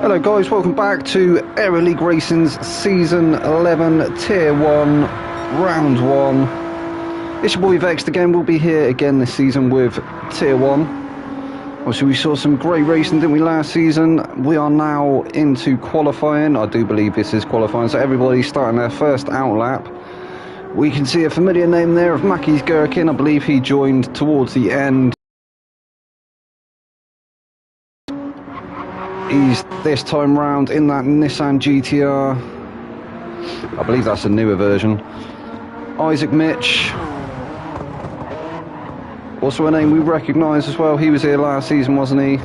Hello guys, welcome back to Aero League Racing's Season 11 Tier 1 Round 1. It's your boy Vexed again. We'll be here again this season with Tier 1. Obviously we saw some great racing, didn't we, last season? We are now into qualifying. I do believe this is qualifying, so everybody's starting their first out lap. We can see a familiar name there of Mackie's Gherkin. I believe he joined towards the end. He's this time round in that Nissan GTR. I believe that's a newer version. Isaac Mitch. Also a name we recognise as well. He was here last season, wasn't he?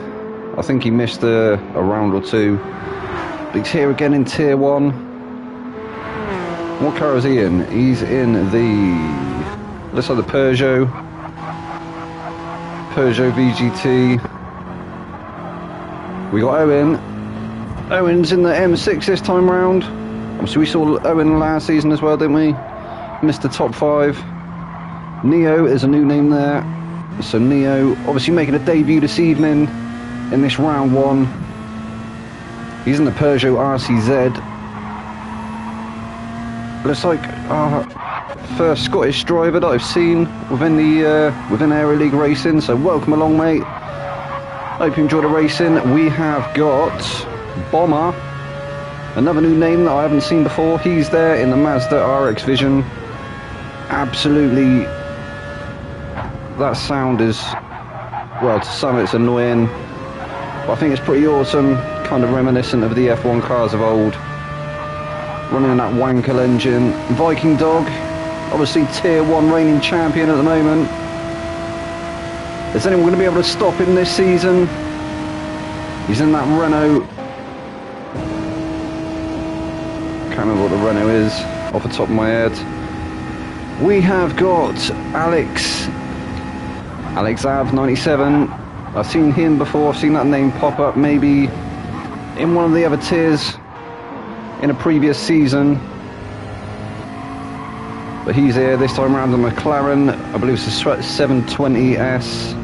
I think he missed a round or two. But he's here again in Tier 1. What car is he in? He's in the... looks like the Peugeot VGT. We got Owen. Owen's in the M6 this time round. So we saw Owen last season as well, didn't we? Mr. Top 5. Neo is a new name there. So Neo obviously making a debut this evening in this round 1. He's in the Peugeot RCZ. Looks like our first Scottish driver that I've seen within Aero League Racing. So welcome along, mate. Hope you enjoy the racing. We have got Bomber, another new name that I haven't seen before. He's there in the Mazda RX Vision. Absolutely, that sound is, well, to some it's annoying, but I think it's pretty awesome, kind of reminiscent of the F1 cars of old. Running that Wankel engine. Viking Dog, obviously Tier 1 reigning champion at the moment. Is anyone going to be able to stop him this season? He's in that Renault. Can't remember what the Renault is off the top of my head. We have got Alex Av 97. I've seen him before. I've seen that name pop up maybe in one of the other tiers in a previous season. But he's here this time around on McLaren. I believe it's a 720S.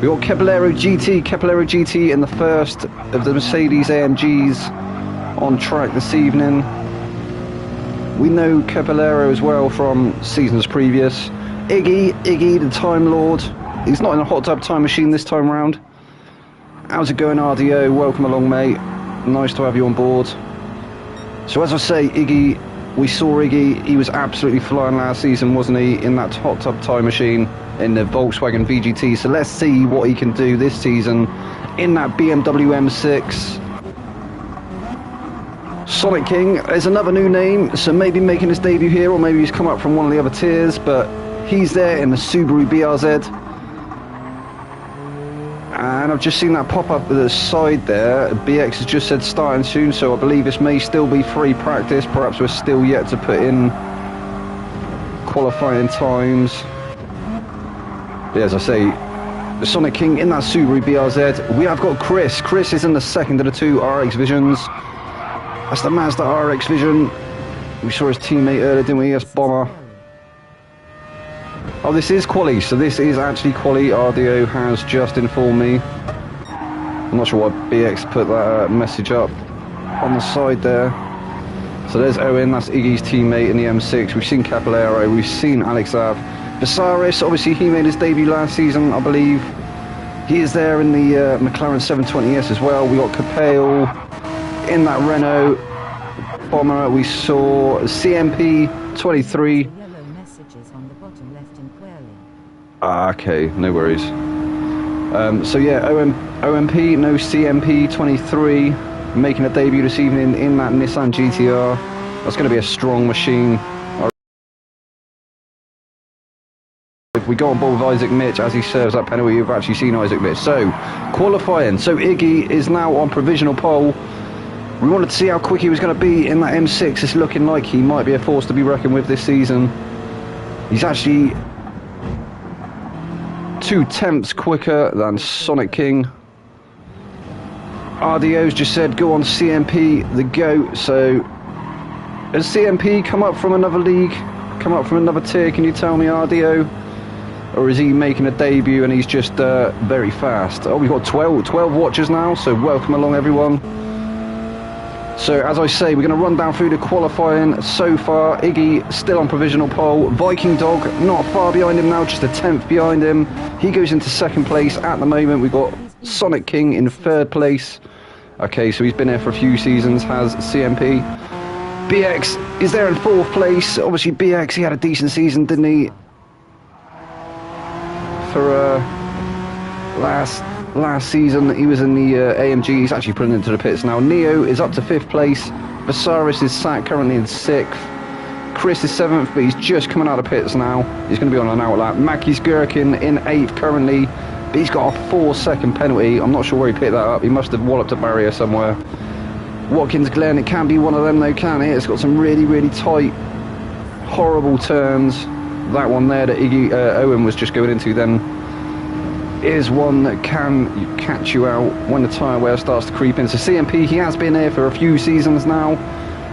We got Caballero GT in the first of the Mercedes AMGs on track this evening. We know Caballero as well from seasons previous. Iggy, the Time Lord. He's not in a hot tub time machine this time round. How's it going, RDO? Welcome along, mate. Nice to have you on board. So as I say, Iggy, we saw Iggy. He was absolutely flying last season, wasn't he, in that hot tub time machine in the Volkswagen VGT. So let's see what he can do this season in that BMW M6. Sonic King is another new name, so maybe making his debut here, or maybe he's come up from one of the other tiers, but he's there in the Subaru BRZ. And I've just seen that pop up at the side there. BX has just said starting soon, so I believe this may still be free practice. Perhaps we're still yet to put in qualifying times. But as I say, the Sonic King in that Subaru BRZ. We have got Chris. Chris is in the second of the two RX Visions. That's the Mazda RX Vision. We saw his teammate earlier, didn't we? Yes, Bomber. Oh, this is quali, so this is actually quali. RDO has just informed me. I'm not sure why BX put that message up on the side there. So there's Owen, that's Iggy's teammate in the M6. We've seen Caballero, we've seen Alex Av. Visaris, obviously he made his debut last season, I believe. He is there in the McLaren 720S as well. We got Capale in that Renault. Bomber, we saw CMP 23. Okay, no worries. So yeah, OMP, no CMP 23, making a debut this evening in that Nissan GTR. That's going to be a strong machine. If we go on board with Isaac Mitch as he serves that penalty, you've actually seen Isaac Mitch. So, qualifying. So Iggy is now on provisional pole. We wanted to see how quick he was going to be in that M6. It's looking like he might be a force to be reckoned with this season. He's actually 0.2 quicker than Sonic King. RDO's just said go on CMP, the GOAT. So has CMP come up from another league, come up from another tier? Can you tell me, RDO? Or is he making a debut and he's just very fast? Oh, we've got 12 watchers now, so welcome along everyone. So as I say, we're going to run down through the qualifying so far. Iggy still on provisional pole. Viking Dog not far behind him now, just a 10th behind him. He goes into second place at the moment. We've got Sonic King in third place. Okay, so he's been there for a few seasons, has CMP. BX is there in fourth place. Obviously BX, he had a decent season, didn't he? For last season he was in the AMG. He's actually putting into the pits now. Neo is up to 5th place. Visaris is sat currently in 6th. Chris is 7th, but he's just coming out of pits now. He's going to be on an outlap. Mackie's Gherkin in 8th currently, but he's got a 4-second penalty. I'm not sure where he picked that up. He must have walloped a barrier somewhere. Watkins Glen, it can be one of them though, can it? It's got some really tight, horrible turns. That one there that Iggy Owen was just going into then is one that can catch you out when the tyre wear starts to creep in. So CMP, he has been here for a few seasons now.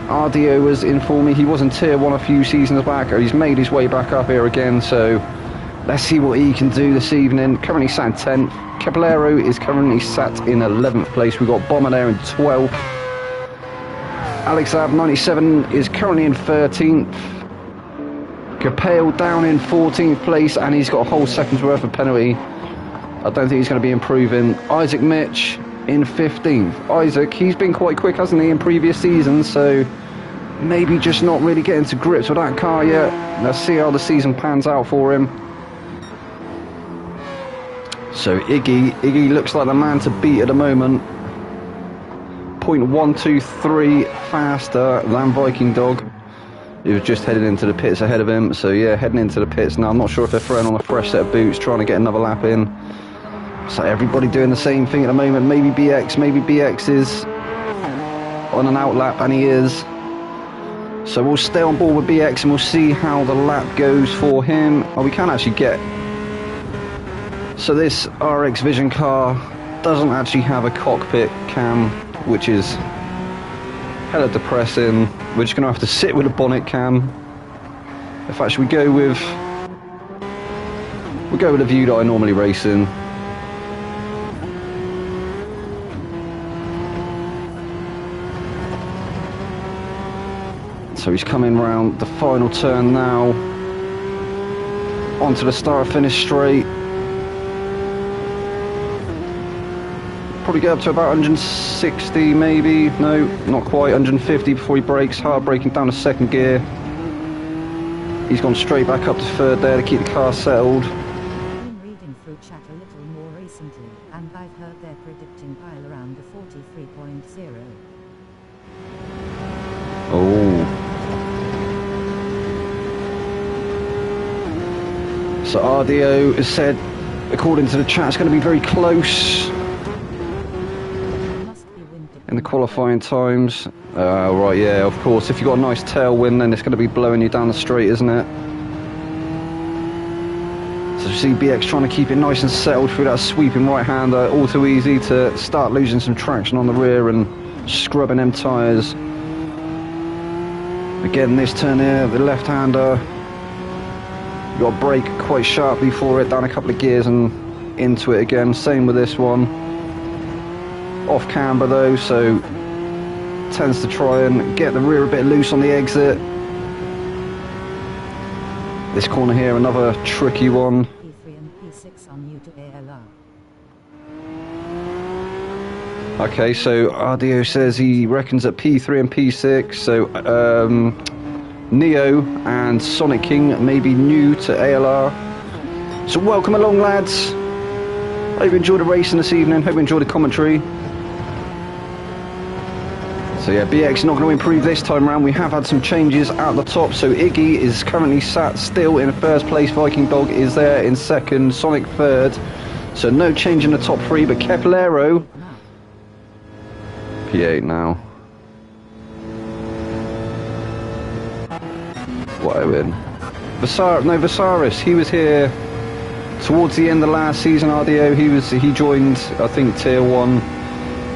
RDO was informed me he was in tier 1 a few seasons back, or he's made his way back up here again, so let's see what he can do this evening. Currently sat in 10th. Caballero is currently sat in 11th place. We've got Bomber there in 12th. Alex Ab 97 is currently in 13th. Capale down in 14th place, and he's got a whole second's worth of penalty. I don't think he's going to be improving. Isaac Mitch in 15th. Isaac, he's been quite quick, hasn't he, in previous seasons, so maybe just not really getting to grips with that car yet. Let's see how the season pans out for him. So Iggy looks like the man to beat at the moment. 0.123 faster than Viking Dog. He was just heading into the pits ahead of him, so yeah, heading into the pits now. I'm not sure if they're throwing on a fresh set of boots, trying to get another lap in. So everybody doing the same thing at the moment. Maybe BX is on an outlap, and he is. So we'll stay on board with BX and we'll see how the lap goes for him. Oh, we can actually get... So this RX Vision car doesn't actually have a cockpit cam, which is hella depressing. We're just going to have to sit with a bonnet cam. In fact, should we go with... We'll go with the view that I normally race in. So he's coming round the final turn now, onto the start finish straight. Probably get up to about 160 maybe, no, not quite, 150 before he brakes, hard braking down to second gear. He's gone straight back up to third there to keep the car settled. Been reading through chat a little more recently, and I've heard they're predicting pile around the 43.0. Oh. So RDO has said, according to the chat, it's going to be very close in the qualifying times. Right, yeah, of course. If you've got a nice tailwind, then it's going to be blowing you down the straight, isn't it? So you see BX trying to keep it nice and settled through that sweeping right-hander. All too easy to start losing some traction on the rear and scrubbing them tyres. Again, this turn here, the left-hander. You've got to brake quite sharply for it, down a couple of gears and into it again. Same with this one. Off camber though, so tends to try and get the rear a bit loose on the exit. This corner here, another tricky one. P3 and P6 are new to ALR. Okay, so RDO says he reckons that P3 and P6, so Neo and Sonic King may be new to ALR. So welcome along, lads. Hope you enjoyed the racing this evening, hope you enjoyed the commentary. So yeah, BX not going to improve this time around. We have had some changes at the top. So Iggy is currently sat still in first place. Viking Dog is there in second. Sonic third. So no change in the top three. But Capellero, P8 now. What a win. Visaris, he was here towards the end of last season. RDO, he joined, I think, tier 1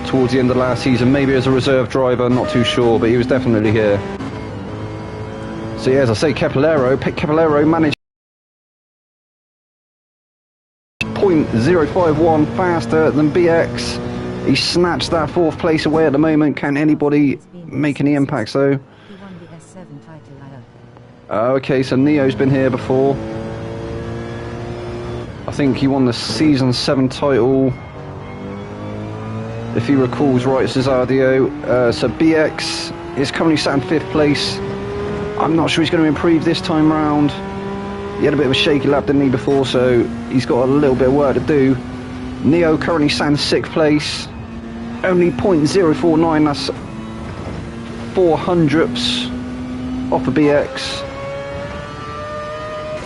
towards the end of last season, maybe as a reserve driver, not too sure, but he was definitely here. So yeah, as I say, Capellero managed 0.051 faster than BX. He snatched that fourth place away at the moment. Can anybody make any impact though. He won the S7 title. Okay, so Neo's been here before. I think he won the Season 7 title, if he recalls right, Cesario. So BX is currently sat in 5th place. I'm not sure he's going to improve this time round. He had a bit of a shaky lap, didn't he, before, so he's got a little bit of work to do. Neo currently sat in 6th place. Only 0.049, that's 0.04 off of BX.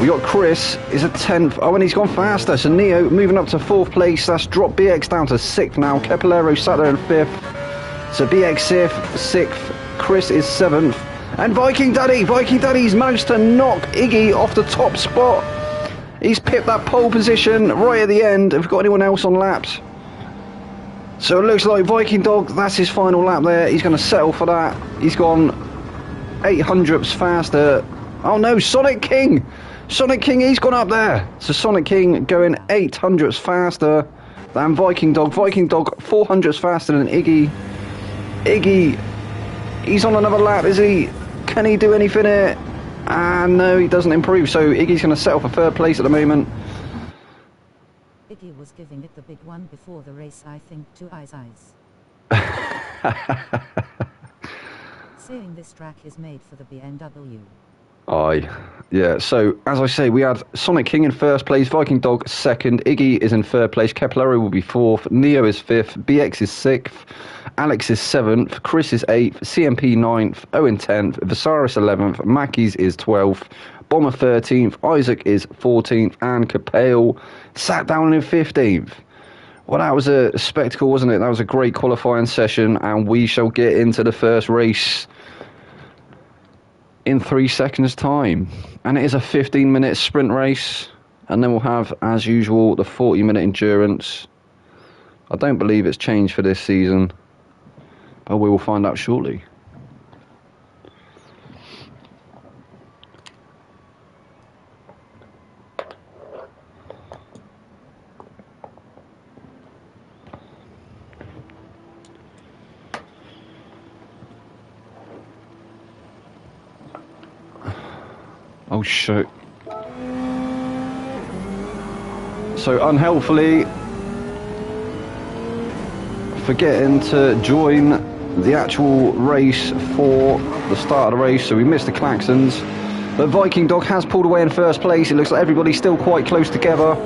We got Chris is a 10th. Oh, and he's gone faster. So Neo moving up to 4th place. That's dropped BX down to 6th now. Capolero sat there in 5th. So BX 6th. Chris is 7th. And Viking Daddy's managed to knock Iggy off the top spot. He's pipped that pole position right at the end. Have we got anyone else on laps? So it looks like Viking Dog, that's his final lap there. He's going to settle for that. He's gone 800ths faster. Oh no, Sonic King, he's gone up there. So Sonic King going 800ths faster than Viking Dog. Viking Dog 400ths faster than Iggy. Iggy, he's on another lap, is he? Can he do anything here? And no, he doesn't improve. So Iggy's going to settle for 3rd place at the moment. Iggy was giving it the big one before the race, I think, to Eyes. Saying this track is made for the BMW. Aye, yeah, so as I say, we had Sonic King in 1st place, Viking Dog 2nd, Iggy is in 3rd place, Capolero will be 4th, Neo is 5th, BX is 6th, Alex is 7th, Chris is 8th, CMP 9th, Owen 10th, Visaris 11th, Mackies is 12th, Bomber 13th, Isaac is 14th, and Capale sat down in 15th. Well, that was a spectacle, wasn't it? That was a great qualifying session, and we shall get into the first race in 3 seconds time, and it is a 15-minute sprint race, and then we'll have, as usual, the 40-minute endurance. I don't believe it's changed for this season, but we will find out shortly. Oh shoot. So unhelpfully, forgetting to join the actual race for the start of the race, so we missed the klaxons. But Viking Dog has pulled away in 1st place. It looks like everybody's still quite close together.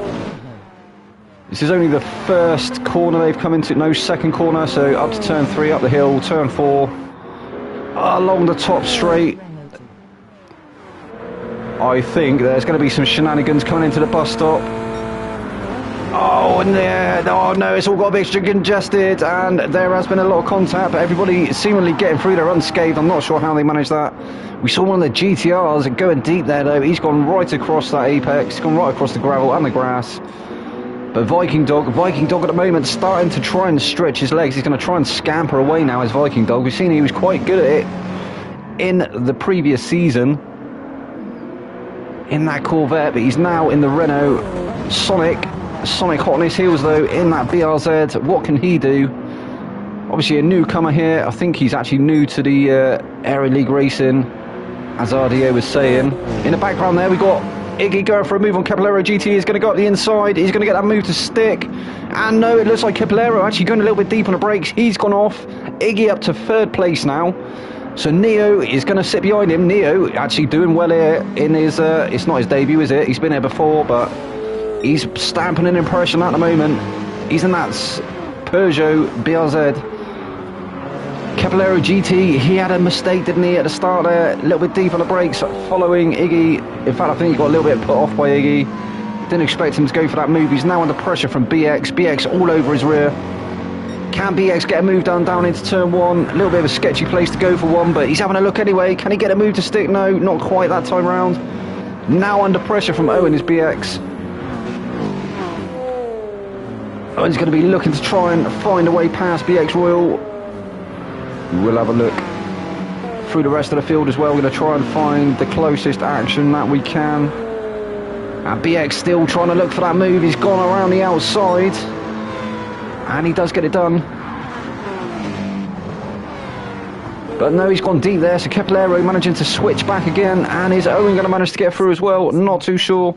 This is only the 1st corner they've come into, no 2nd corner, so up to turn 3, up the hill, turn 4, along the top straight. I think there's going to be some shenanigans coming into the bus stop. Oh, and there, oh no, it's all got a bit congested, and there has been a lot of contact, but everybody seemingly getting through there unscathed. I'm not sure how they managed that. We saw one of the GTRs going deep there, though. He's gone right across that apex, he's gone right across the gravel and the grass. But Viking Dog at the moment starting to try and stretch his legs. He's going to try and scamper away now as Viking Dog. We've seen he was quite good at it in the previous season in that Corvette, but he's now in the Renault. Sonic hot on his heels though in that BRZ. What can he do? Obviously a newcomer here. I think he's actually new to the Aero League racing, as RDO was saying. In the background there we got Iggy going for a move on Capolero GT. He's going to go up the inside. He's going to get that move to stick. And no, it looks like Capolero actually going a little bit deep on the brakes. He's gone off. Iggy up to 3rd place now. So Neo is going to sit behind him. Neo actually doing well here in his, it's not his debut, is it? He's been here before, but he's stamping an impression at the moment. He's in that Peugeot BRZ. Capolero GT, he had a mistake, didn't he, at the start there? A little bit deep on the brakes, following Iggy. In fact, I think he got a little bit put off by Iggy. Didn't expect him to go for that move. He's now under pressure from BX. BX all over his rear. Can BX get a move down into turn 1? A little bit of a sketchy place to go for one, but he's having a look anyway. Can he get a move to stick? No, not quite that time round. Now under pressure from Owen is BX. Owen's going to be looking to try and find a way past BX Royal. We'll have a look through the rest of the field as well. We're going to try and find the closest action that we can. And BX still trying to look for that move. He's gone around the outside. And he does get it done. But no, he's gone deep there, so Aero managing to switch back again, and is Owen going to manage to get through as well? Not too sure.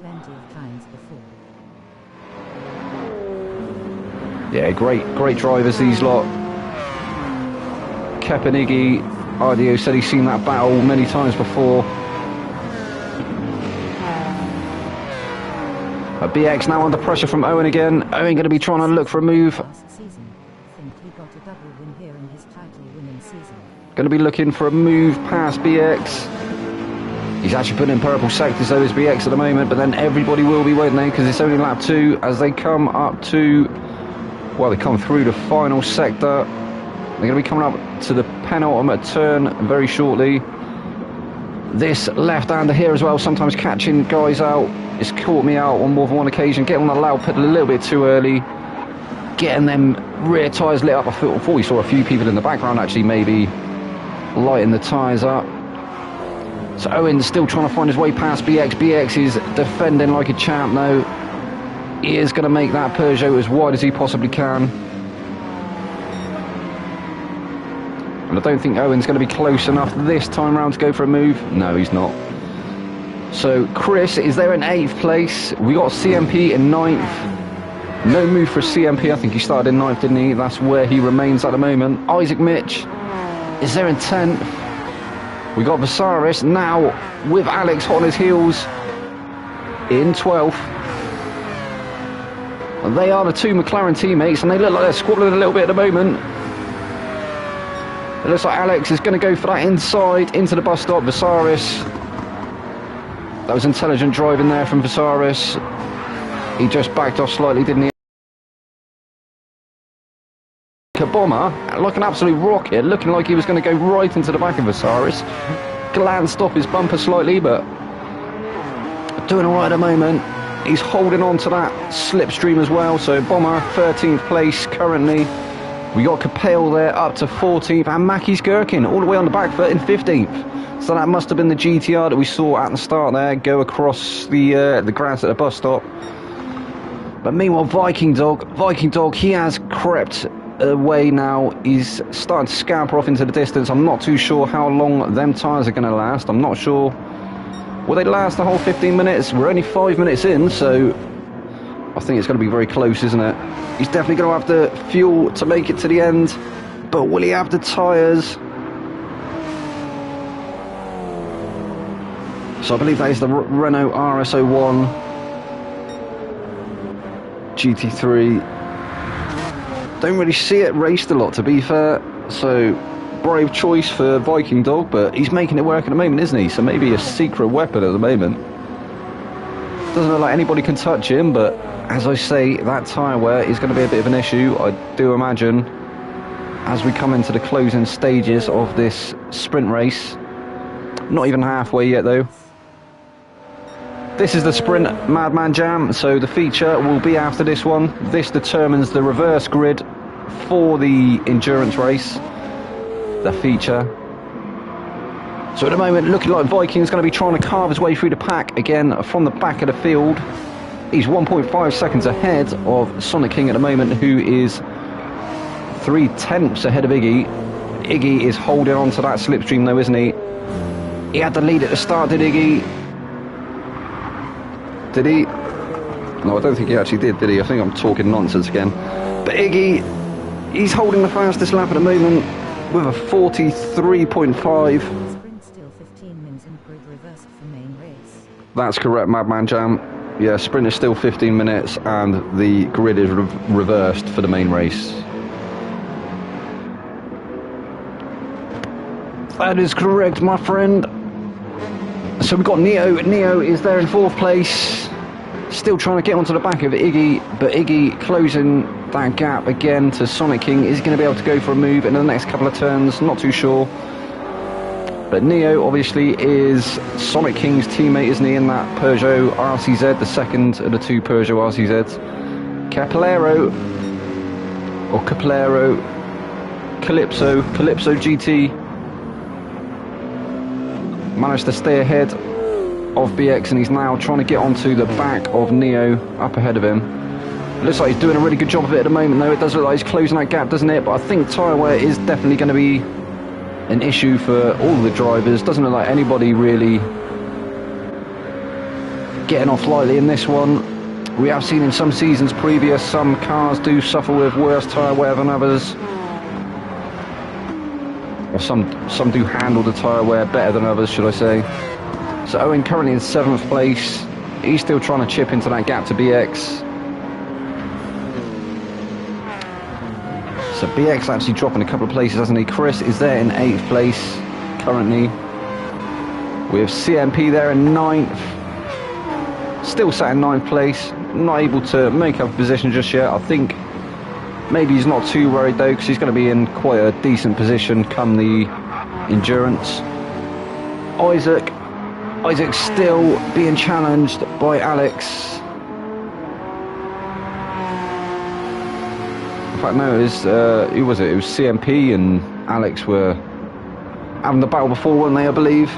Yeah, great drivers, these lot. Kep and Iggy, Ardio said he's seen that battle many times before. But BX now under pressure from Owen again. Owen going to be trying to look for a move. Going to be looking for a move past BX. He's actually putting in purple sectors though as BX at the moment, but then everybody will be, won't they? Because it's only lap 2 as they come up to, well, they come through the final sector. They're going to be coming up to the penultimate turn very shortly. This left-hander here as well, sometimes catching guys out. It's caught me out on more than one occasion. Getting on the loud pedal a little bit too early. Getting them rear tyres lit up. I thought we saw a few people in the background actually maybe lighting the tyres up. So Owen's still trying to find his way past BX. BX is defending like a champ though. He is going to make that Peugeot as wide as he possibly can. And I don't think Owen's going to be close enough this time round to go for a move. No, he's not. So Chris is there in 8th place. We got CMP in 9th. No move for CMP. I think he started in 9th, didn't he? That's where he remains at the moment. Isaac Mitch is there in 10th. We got Visaris now with Alex hot on his heels in 12th. And they are the two McLaren teammates, and they look like they're squabbling a little bit at the moment. It looks like Alex is going to go for that inside into the bus stop. Visaris, that was intelligent driving there from Visaris. He just backed off slightly, didn't he? A bomber, like an absolute rocket, looking like he was going to go right into the back of Visaris. Glanced off his bumper slightly, but doing all right at the moment. He's holding on to that slipstream as well. So Bomber 13th place currently. We got Capel there up to 14th, and Mackie's Gherkin all the way on the back foot in 15th. So that must have been the GTR that we saw at the start there go across the grass at the bus stop. But meanwhile, Viking Dog, he has crept away now. He's starting to scamper off into the distance. I'm not too sure how long them tyres are going to last. I'm not sure. Will they last the whole 15 minutes? We're only 5 minutes in, so I think it's going to be very close, isn't it? He's definitely going to have the fuel to make it to the end, but will he have the tyres? So I believe that is the Renault RS01 GT3. Don't really see it raced a lot, to be fair, so brave choice for Viking Dog, but he's making it work at the moment, isn't he? So maybe a secret weapon at the moment. Doesn't look like anybody can touch him, but as I say, that tyre wear is going to be a bit of an issue, I do imagine, as we come into the closing stages of this sprint race. Not even halfway yet though. This is the sprint Madman Jam, so the feature will be after this one. This determines the reverse grid for the endurance race, the feature. So at the moment, looking like Viking's going to be trying to carve his way through the pack again from the back of the field. He's 1.5 seconds ahead of Sonic King at the moment, who is 3/10 ahead of Iggy. Iggy is holding on to that slipstream though, isn't he? He had the lead at the start, did Iggy? Did he? No, I don't think he actually did he? I think I'm talking nonsense again. But Iggy, he's holding the fastest lap at the moment with a 43.5. Sprint still 15 minutes and grid reversed for main race. That's correct, Madman Jam. Yeah, sprint is still 15 minutes and the grid is reversed for the main race. That is correct, my friend. So we've got Neo. Neo is there in 4th place. Still trying to get onto the back of Iggy, but Iggy closing that gap again to Sonic King. Is he going to be able to go for a move in the next couple of turns? Not too sure. But Neo obviously is Sonic King's teammate, isn't he, in that Peugeot RCZ, the second of the two Peugeot RCZs. Caplero Calypso GT managed to stay ahead of BX, and he's now trying to get onto the back of Neo up ahead of him. It looks like he's doing a really good job of it at the moment though. It does look like he's closing that gap, doesn't it? But I think tyre wear is definitely going to be an issue for all the drivers. Doesn't look like anybody really getting off lightly in this one. We have seen in some seasons previous, some cars do suffer with worse tyre wear than others. Or some do handle the tyre wear better than others, should I say. So Owen currently in 7th place. He's still trying to chip into that gap to BX. So BX actually dropping a couple of places, hasn't he? Chris is there in 8th place currently. We have CMP there in 9th. Still sat in 9th place. Not able to make up a position just yet. I think maybe he's not too worried though, because he's going to be in quite a decent position come the endurance. Isaac's still being challenged by Alex. In fact, no, it was, who was it? It was CMP and Alex were having the battle before, weren't they, I believe?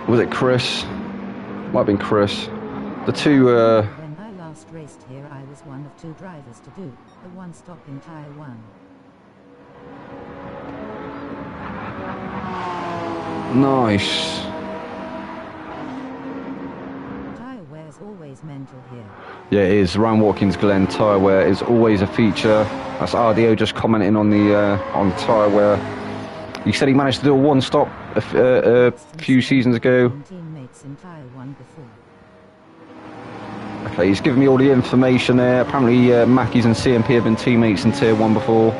Was it Chris? Might have been Chris. The two... When I last raced here, I was one of 2 drivers to do the one stop in Tyre 1. Nice. Tyre wear is always mental here. Yeah, it is. Around Watkins Glen, tyre wear is always a feature. That's RDO just commenting on the tyre wear. He said he managed to do a one stop a few seasons ago. Teammates in Tyre 1 before. Okay, he's given me all the information there. Apparently Mackies and CMP have been teammates in Tier 1 before.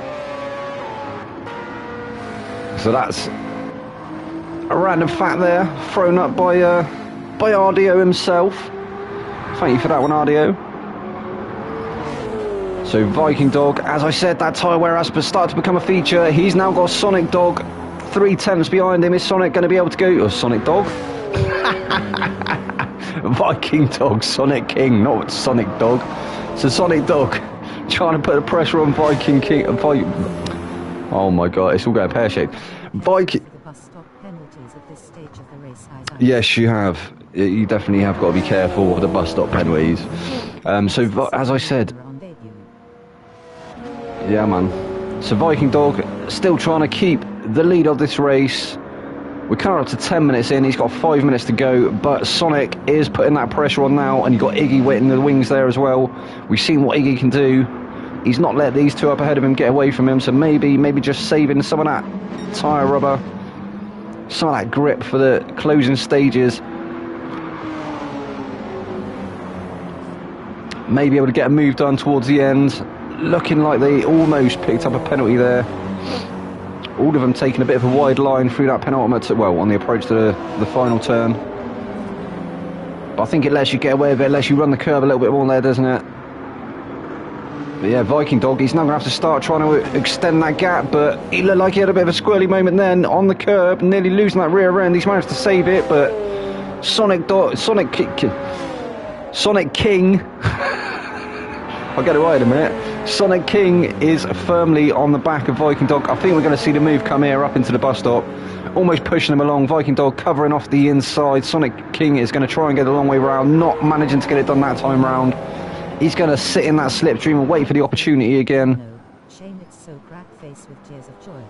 So that's a random fact there, thrown up by RDO himself. Thank you for that one, RDO. So Viking Dog, as I said, that tyre wear has started to become a feature. He's now got Sonic Dog 3 tenths behind him. Is Sonic going to be able to go? Or Sonic Dog? Viking Dog, Sonic King, not Sonic Dog. So Sonic Dog trying to put the pressure on Viking King. Oh my god, it's all going pear-shaped. Viking. Yes, you have. You definitely have got to be careful with the bus stop penalties. So as I said, yeah, man. So Viking Dog still trying to keep the lead of this race. We're kind of up to 10 minutes in. He's got 5 minutes to go, but Sonic is putting that pressure on now, and you've got Iggy waiting in the wings there as well. We've seen what Iggy can do. He's not let these two up ahead of him get away from him, so maybe just saving some of that tyre rubber, some of that grip for the closing stages. Maybe able to get a move done towards the end. Looking like they almost picked up a penalty there. All of them taking a bit of a wide line through that penultimate, well, on the approach to the final turn. But I think it lets you get away with it, lets you run the curve a little bit more there, doesn't it? But yeah, Viking Dog, he's now going to have to start trying to extend that gap, but he looked like he had a bit of a squirrely moment then on the curb, nearly losing that rear end. He's managed to save it, but Sonic King, I'll get it right in a minute. Sonic King is firmly on the back of Viking Dog. I think we're going to see the move come here up into the bus stop, almost pushing him along. Viking Dog covering off the inside. Sonic King is going to try and get a long way round, not managing to get it done that time round. He's going to sit in that slipstream and wait for the opportunity again. No, shame it's so crack-faced with tears of joy.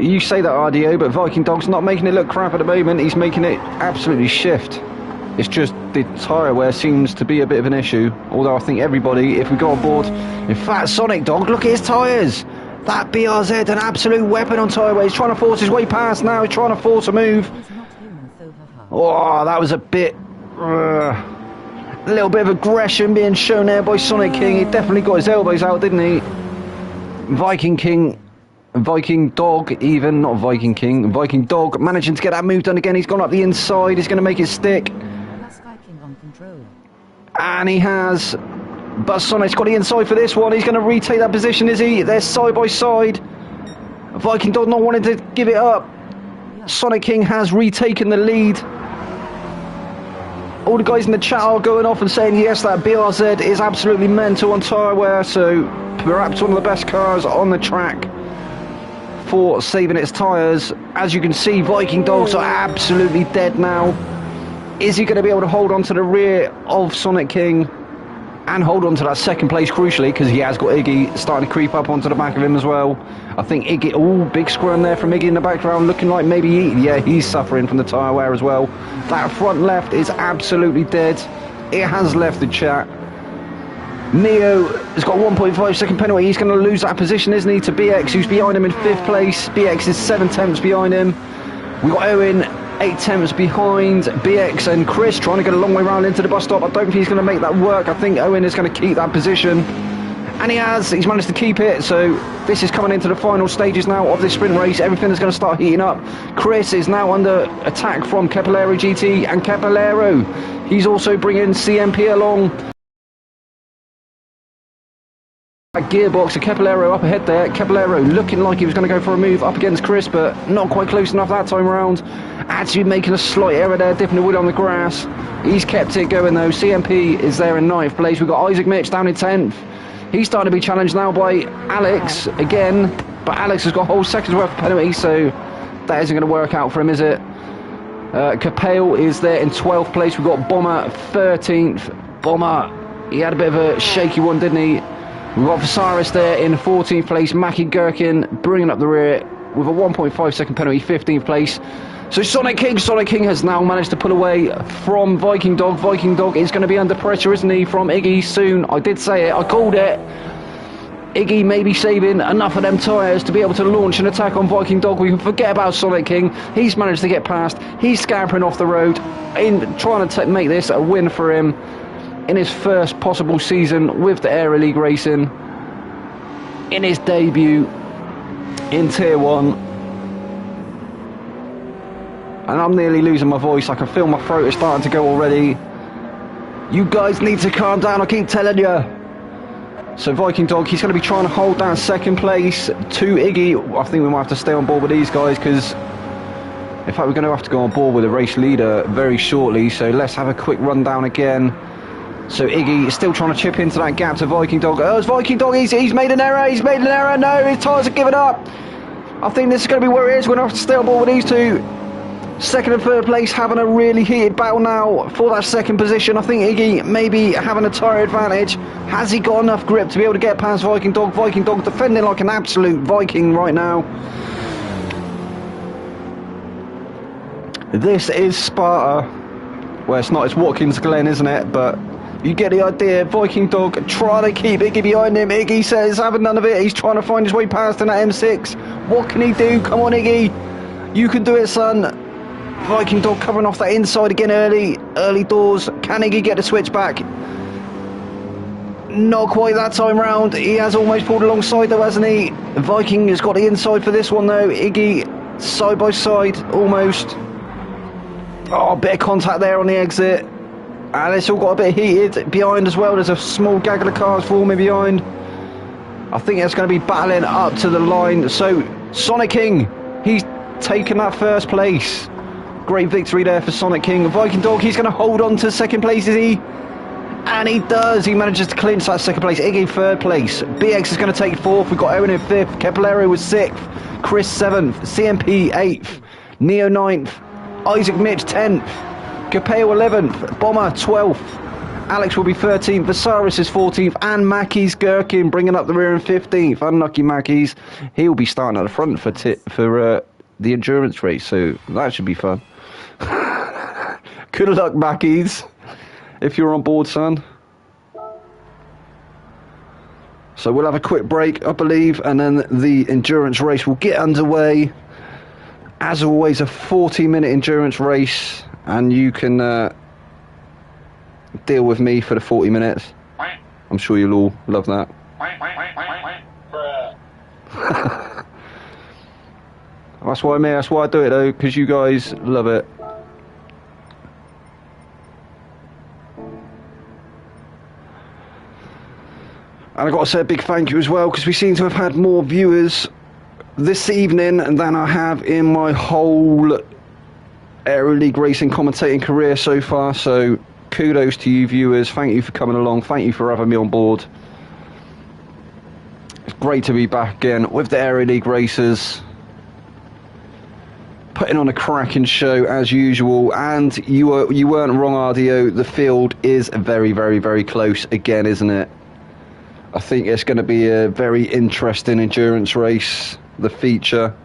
You say that, RDO, but Viking Dog's not making it look crap at the moment. He's making it absolutely shift. It's just the tyre wear seems to be a bit of an issue. Although I think everybody, if we go on board... In fact, Sonic Dog, look at his tyres! That BRZ, an absolute weapon on tyre wear. He's trying to force his way past now. He's trying to force a move. Oh, that was a bit... a little bit of aggression being shown there by Sonic King. He definitely got his elbows out, didn't he? Viking Dog even, not Viking King. Viking Dog managing to get that move done again. He's gone up the inside. He's going to make it stick. And he has. But Sonic's got the inside for this one. He's going to retake that position, is he? They're side by side. Viking Dog not wanting to give it up. Sonic King has retaken the lead. All the guys in the chat are going off and saying, yes, that BRZ is absolutely mental on tyre wear. So perhaps one of the best cars on the track for saving its tyres. As you can see, Viking Dogs are absolutely dead now. Is he going to be able to hold on to the rear of Sonic King and hold on to that second place crucially, because he has got Iggy starting to creep up onto the back of him as well. I think Iggy, oh, big squirm there from Iggy in the background, looking like maybe he's suffering from the tyre wear as well. That front left is absolutely dead. It has left the chat. Neo has got 1.5 second penalty. He's going to lose that position, isn't he, to BX, who's behind him in 5th place. BX is 7 tenths behind him. We've got Owen 8 tenths behind BX, and Chris trying to get a long way around into the bus stop. I don't think he's going to make that work. I think Owen is going to keep that position, and he's managed to keep it. So this is coming into the final stages now of this sprint race. Everything is going to start heating up. Chris is now under attack from Capellaro GT, and Capellaro, he's also bringing CMP along. Gearbox, a Capellaro up ahead there. Capellaro looking like he was going to go for a move up against Chris, but not quite close enough that time around. Actually making a slight error there, dipping the wheel on the grass. He's kept it going though. CMP is there in 9th place. We've got Isaac Mitch down in 10th. He's starting to be challenged now by Alex again, but Alex has got a whole second's worth of penalty, so that isn't going to work out for him, is it? Capale is there in 12th place. We've got Bomber 13th. Bomber, he had a bit of a shaky one, didn't he? We've got Visaris there in 14th place. Mackie Gherkin bringing up the rear with a 1.5 second penalty, 15th place. So Sonic King has now managed to pull away from Viking Dog. Viking Dog is going to be under pressure, isn't he, from Iggy soon. I did say it, I called it. Iggy may be saving enough of them tyres to be able to launch an attack on Viking Dog. We can forget about Sonic King. He's managed to get past. He's scampering off the road in trying to make this a win for him in his first possible season with the Aero League Racing, in his debut in Tier 1. And I'm nearly losing my voice. I can feel my throat is starting to go already. You guys need to calm down, I keep telling you. So Viking Dog, he's going to be trying to hold down 2nd place to Iggy. I think we might have to stay on board with these guys, because in fact we're going to have to go on board with a race leader very shortly. So let's have a quick rundown again. So Iggy is still trying to chip into that gap to Viking Dog. Oh, it's Viking Dog, he's made an error, no, his tyres are giving up. I think this is going to be where it is. We're going to have to stay on board with these two. 2nd and 3rd place having a really heated battle now for that 2nd position. I think Iggy maybe having a tyre advantage. Has he got enough grip to be able to get past Viking Dog? Viking Dog defending like an absolute Viking right now. This is Sparta. Well, it's not, it's Watkins Glen, isn't it? But you get the idea. Viking Dog trying to keep Iggy behind him. Iggy says having none of it. He's trying to find his way past in that M6. What can he do? Come on, Iggy. You can do it, son. Viking Dog covering off that inside again early doors. Can Iggy get the switch back? Not quite that time round. He has almost pulled alongside though, hasn't he? Viking has got the inside for this one though. Iggy side by side almost. Oh, a bit of contact there on the exit. And it's all got a bit heated behind as well. There's a small gaggle of cars forming behind. I think it's going to be battling up to the line. So Sonic King, he's taken that 1st place. Great victory there for Sonic King. Viking Dog, he's going to hold on to 2nd place, is he? And he does. He manages to clinch that 2nd place. Iggy 3rd place. BX is going to take 4th. We've got Owen in 5th. Capellaro was 6th. Chris 7th. CMP 8th. Neo 9th. Isaac Mitch 10th. Capeo 11th. Bomber 12th. Alex will be 13th. Visaris is 14th. And Mackie's Gherkin bringing up the rear in 15th. Unlucky Mackie's. He'll be starting at the front for the endurance race, so that should be fun. Good luck, Mackies, if you're on board, son. So we'll have a quick break, I believe, and then the endurance race will get underway. As always, a 40-minute endurance race, and you can deal with me for the 40 minutes. I'm sure you'll all love that. That's why I do it though, because you guys love it. And I've got to say a big thank you as well, because we seem to have had more viewers this evening than I have in my whole Aero League Racing commentating career so far. So kudos to you viewers, thank you for coming along, thank you for having me on board. It's great to be back again with the Aero League racers. putting on a cracking show as usual, and you weren't wrong, RDO. The field is very, very, very close again, isn't it? I think it's going to be a very interesting endurance race, the feature.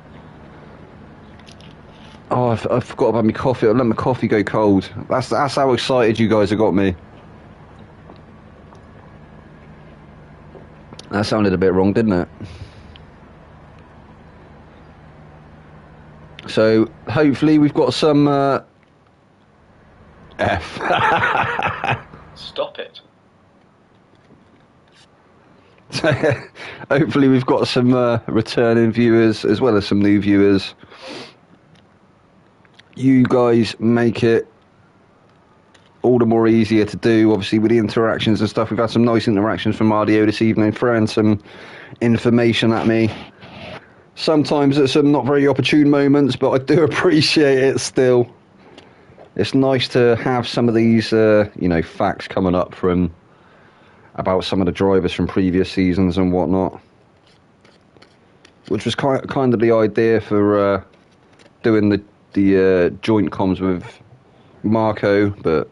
Oh, I forgot about my coffee. I let my coffee go cold. That's how excited you guys have got me. That sounded a bit wrong, didn't it? So hopefully we've got some F. Stop it. Hopefully we've got some returning viewers as well as some new viewers. You guys make it all the more easier to do, obviously, with the interactions and stuff. We've had some nice interactions from RDO this evening, throwing some information at me. Sometimes at some not very opportune moments, but I do appreciate it still. It's nice to have some of these, you know, facts coming up from about some of the drivers from previous seasons and whatnot, which was kind of the idea for doing the joint comms with Marco, but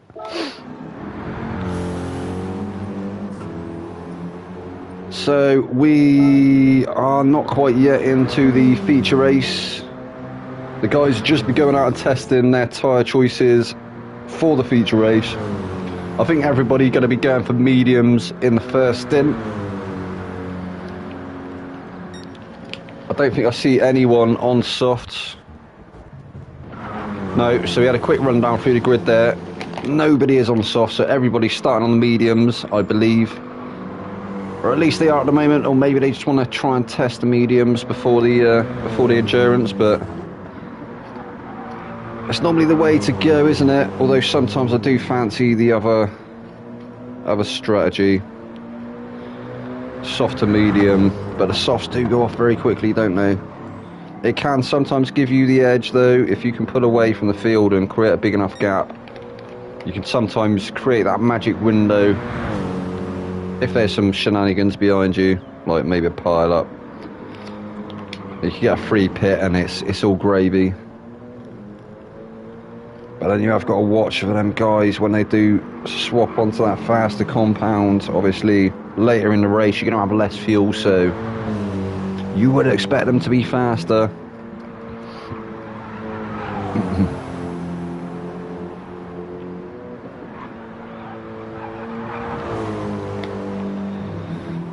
so we are not quite yet into the feature race. The guys just be going out and testing their tyre choices for the feature race. I think everybody going to be going for mediums in the first stint. I don't think I see anyone on softs. No, so we had a quick rundown through the grid there. Nobody is on soft, so everybody's starting on the mediums, I believe. Or at least they are at the moment, or maybe they just want to try and test the mediums before the endurance, but it's normally the way to go, isn't it? Although sometimes I do fancy the other strategy. Soft to medium, but the softs do go off very quickly, don't they? It can sometimes give you the edge, though, if you can pull away from the field and create a big enough gap. You can sometimes create that magic window if there's some shenanigans behind you, like maybe a pile up. You can get a free pit and it's all gravy. But then you have got to watch for them guys when they do swap onto that faster compound. Obviously, later in the race you're going to have less fuel, so you would expect them to be faster.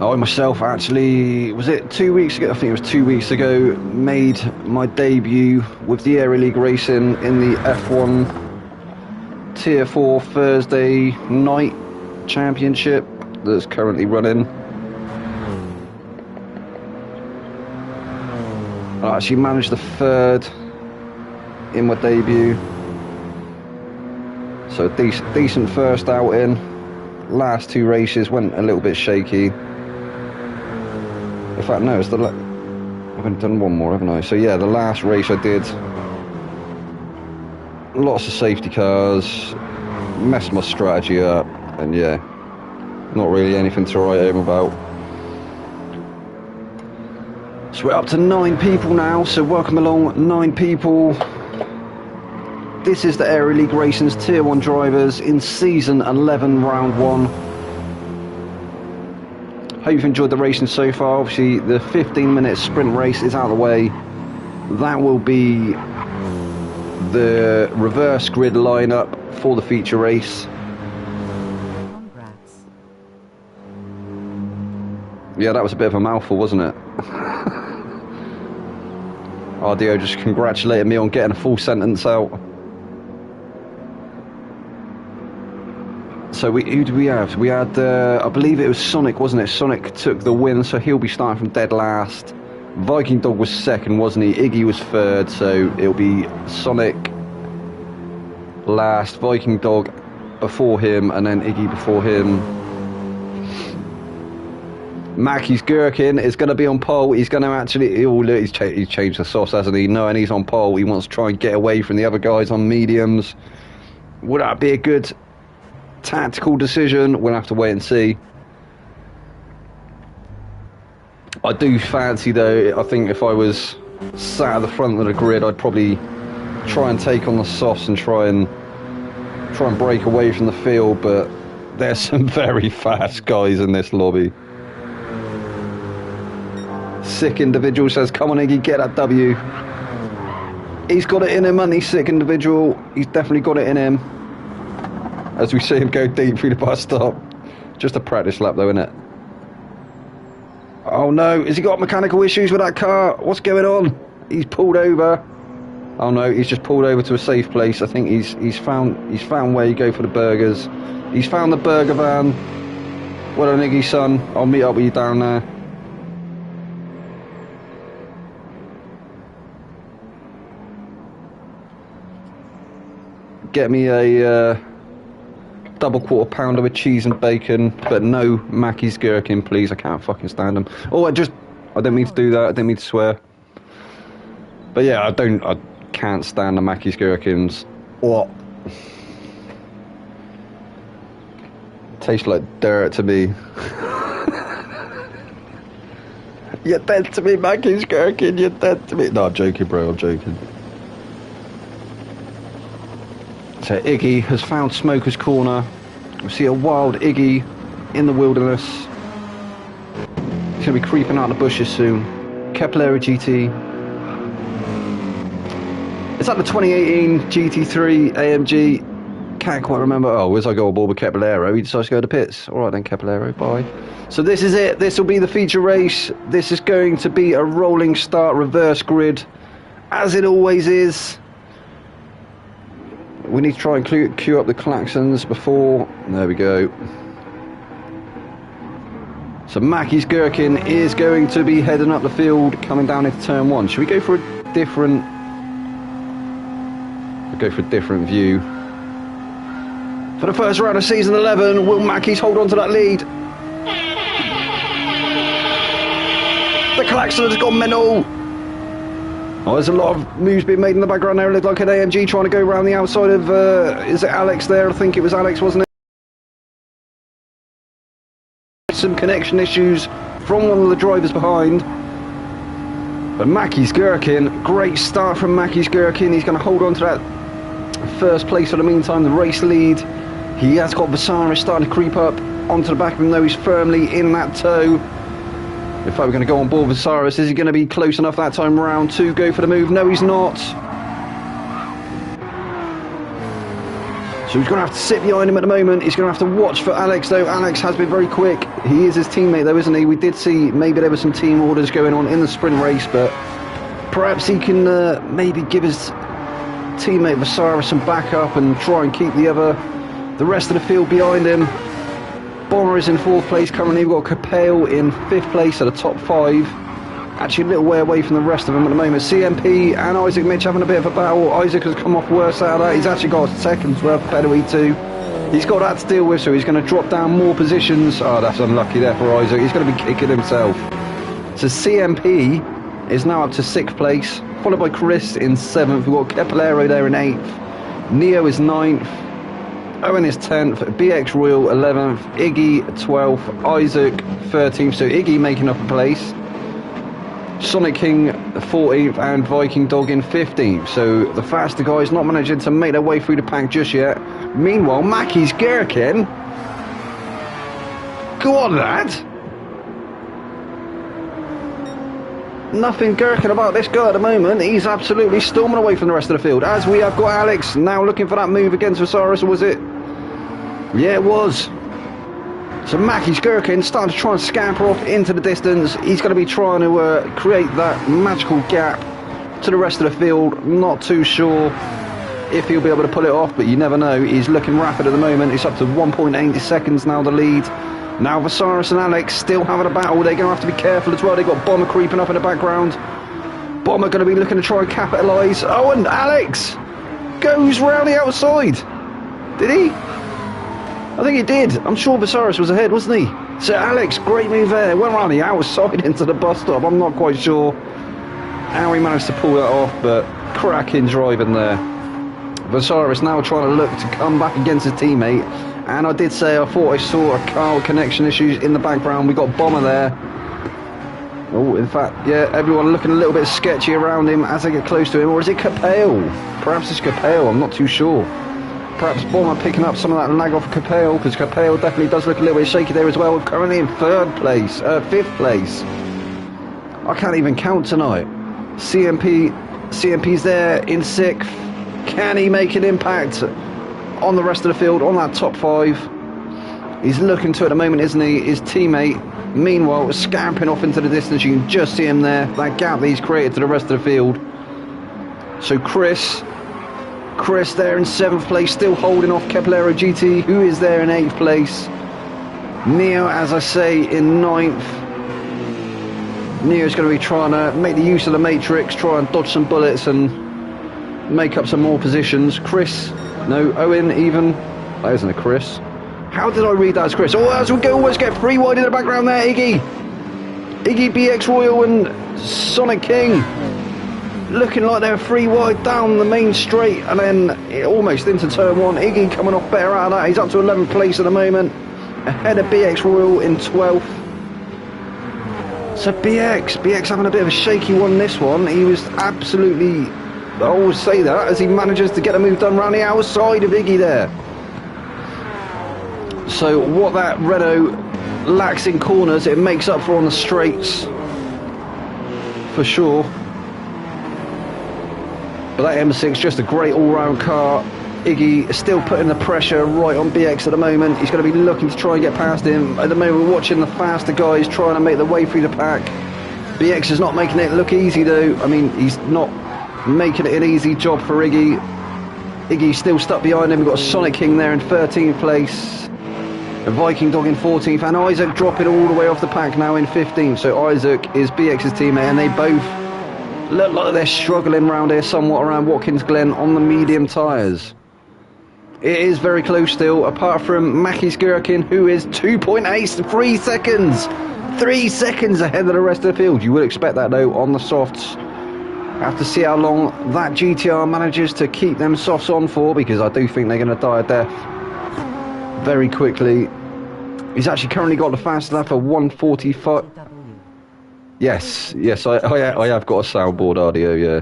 I myself actually, was it 2 weeks ago? I think it was 2 weeks ago, made my debut with the Aero League racing in the F1 Tier 4 Thursday night championship that's currently running. I actually managed the third in my debut, so decent first outing. Last two races went a little bit shaky. In fact, no, it's I haven't done one more, haven't I? So yeah, the last race I did, lots of safety cars, messed my strategy up, and yeah, not really anything to write home about. So we're up to 9 people now, so welcome along, 9 people. This is the Aero League Racing's Tier 1 drivers in Season 11, Round 1. Hope you've enjoyed the racing so far. Obviously, the 15-minute sprint race is out of the way. That will be the reverse grid lineup for the feature race. Congrats. Yeah, that was a bit of a mouthful, wasn't it? RDO just congratulated me on getting a full sentence out. So who did we have? We had, I believe it was Sonic, wasn't it? Sonic took the win, so he'll be starting from dead last. Viking Dog was second, wasn't he? Iggy was third, so it'll be Sonic last, Viking Dog before him, and then Iggy before him. Mackie's Gherkin is going to be on pole. He's going to actually... Oh, look, he's changed the sauce, hasn't he? No, and he's on pole. He wants to try and get away from the other guys on mediums. Would that be a good tactical decision? We'll have to wait and see. I do fancy, though, I think if I was sat at the front of the grid, I'd probably try and take on the softs and try and break away from the field, but there's some very fast guys in this lobby. Sick Individual says, come on Iggy, get that W. He's got it in him, hasn't he, Sick Individual? He's definitely got it in him. As we see him go deep through the bus stop. Just a practice lap though, isn't it? Oh no, has he got mechanical issues with that car? What's going on? He's pulled over. Oh no, he's just pulled over to a safe place. I think he's found where you go for the burgers. He's found the burger van. Well done, Iggy, son. I'll meet up with you down there. Get me a double quarter pounder with cheese and bacon, but no Mackey's gherkin, please. I can't fucking stand them. Oh, I didn't mean to do that. I didn't mean to swear. But yeah, I can't stand the Mackey's gherkins. What? Tastes like dirt to me. You're dead to me, Mackey's gherkin. You're dead to me. No, I'm joking, bro. I'm joking. So Iggy has found Smoker's Corner. We see a wild Iggy in the wilderness. He's going to be creeping out the bushes soon. Aero GT. Is that the 2018 GT3 AMG? Can't quite remember. Oh, as I go aboard with Aero, he decides to go to pits. Alright then, Aero, bye. So this is it. This will be the feature race. This is going to be a rolling start reverse grid, as it always is. We need to try and queue up the klaxons before. There we go. So Mackey's gherkin is going to be heading up the field, coming down into turn 1. Should we go for a different? We'll go for a different view. For the first round of season 11, will Mackey's hold on to that lead? The klaxon has gone mental. Oh, there's a lot of moves being made in the background there. It looked like an AMG trying to go around the outside of, is it Alex there? I think it was Alex, wasn't it? Some connection issues from one of the drivers behind. But Mackey's gherkin, great start from Mackey's gherkin. He's going to hold on to that first place for the meantime, the race lead. He has got Visaris starting to creep up onto the back of him, though he's firmly in that tow. In fact, we're going to go on board with Cyrus. Is he going to be close enough that time round to go for the move? No, he's not. So he's going to have to sit behind him at the moment. He's going to have to watch for Alex, though. Alex has been very quick. He is his teammate, though, isn't he? We did see maybe there were some team orders going on in the sprint race, but perhaps he can maybe give his teammate Visaris some backup and try and keep the rest of the field behind him. Bomber is in 4th place currently. We've got Capel in 5th place at the top 5. Actually a little way away from the rest of them at the moment. CMP and Isaac Mitch having a bit of a battle. Isaac has come off worse out of that. He's actually got a second's worth of penalty too. He's got that to deal with, so he's going to drop down more positions. Oh, that's unlucky there for Isaac. He's going to be kicking himself. So CMP is now up to 6th place, followed by Chris in 7th. We've got Capellero there in 8th. Neo is 9th. Owen is 10th, BX Royal 11th, Iggy 12th, Isaac 13th, so Iggy making up a place, Sonic King 14th and Viking Dog in 15th, so the faster guys not managing to make their way through the pack just yet. Meanwhile, Mackey's gherkin, go on lad, nothing gherkin about this guy at the moment. He's absolutely storming away from the rest of the field, as we have got Alex now looking for that move against Visaris, or was it? Yeah, it was. So Mackey's gherkin starting to try and scamper off into the distance. He's going to be trying to create that magical gap to the rest of the field. Not too sure if he'll be able to pull it off, but you never know. He's looking rapid at the moment. It's up to 1.80 seconds now, the lead. Now Visaris and Alex still having a battle. They're going to have to be careful as well. They've got Bomber creeping up in the background. Bomber going to be looking to try and capitalise. Oh, and Alex goes round the outside. Did he? I think he did. I'm sure Visaris was ahead, wasn't he? So Alex, great move there. Went around the outside into the bus stop. I'm not quite sure how he managed to pull that off, but cracking driving there. Visaris now trying to look to come back against his teammate. And I did say I thought I saw a car with connection issues in the background. We got Bomber there. Oh, in fact, yeah, everyone looking a little bit sketchy around him as they get close to him. Or is it Capel? Perhaps it's Capel, I'm not too sure. Perhaps Bomber picking up some of that lag off Capel, because Capel definitely does look a little bit shaky there as well. Currently in fifth place. I can't even count tonight. CMP's there in sixth. Can he make an impact on the rest of the field, on that top five? He's looking to at the moment, isn't he? His teammate, meanwhile, scampering off into the distance. You can just see him there, that gap that he's created to the rest of the field. So Chris there in 7th place, still holding off Aero GT, who is there in 8th place. Neo, as I say, in 9th. Neo's going to be trying to make the use of the matrix, try and dodge some bullets and make up some more positions. Owen even. That isn't a Chris. How did I read that as Chris? Oh, as we go, almost get free wide in the background there, Iggy, BX Royal and Sonic King. Looking like they're free wide down the main straight, and then almost into turn 1. Iggy coming off better out of that. He's up to 11th place at the moment, ahead of BX Royal in 12th. So BX having a bit of a shaky one this one. He was absolutely, I always say that, as he manages to get a move done around the outside of Iggy there. So what that Renault lacks in corners, it makes up for on the straights, for sure. But that M6, just a great all-round car. Iggy is still putting the pressure right on BX at the moment. He's going to be looking to try and get past him. At the moment, we're watching the faster guys trying to make their way through the pack. BX is not making it look easy, though. I mean, he's not making it an easy job for Iggy. Iggy's still stuck behind him. We've got Sonic King there in 13th place. A Viking Dog in 14th. And Isaac dropping all the way off the pack now in 15th. So Isaac is BX's teammate, and they both look like they're struggling around here somewhat around Watkins Glen on the medium tyres. It is very close still, apart from Mackie's Gherkin, who is 2.83 seconds. 3 seconds ahead of the rest of the field. You would expect that, though, on the softs. Have to see how long that GTR manages to keep them softs on for, because I do think they're going to die a death very quickly. He's actually currently got the fastest lap of 1:45. Yes, I have got a soundboard audio, yeah.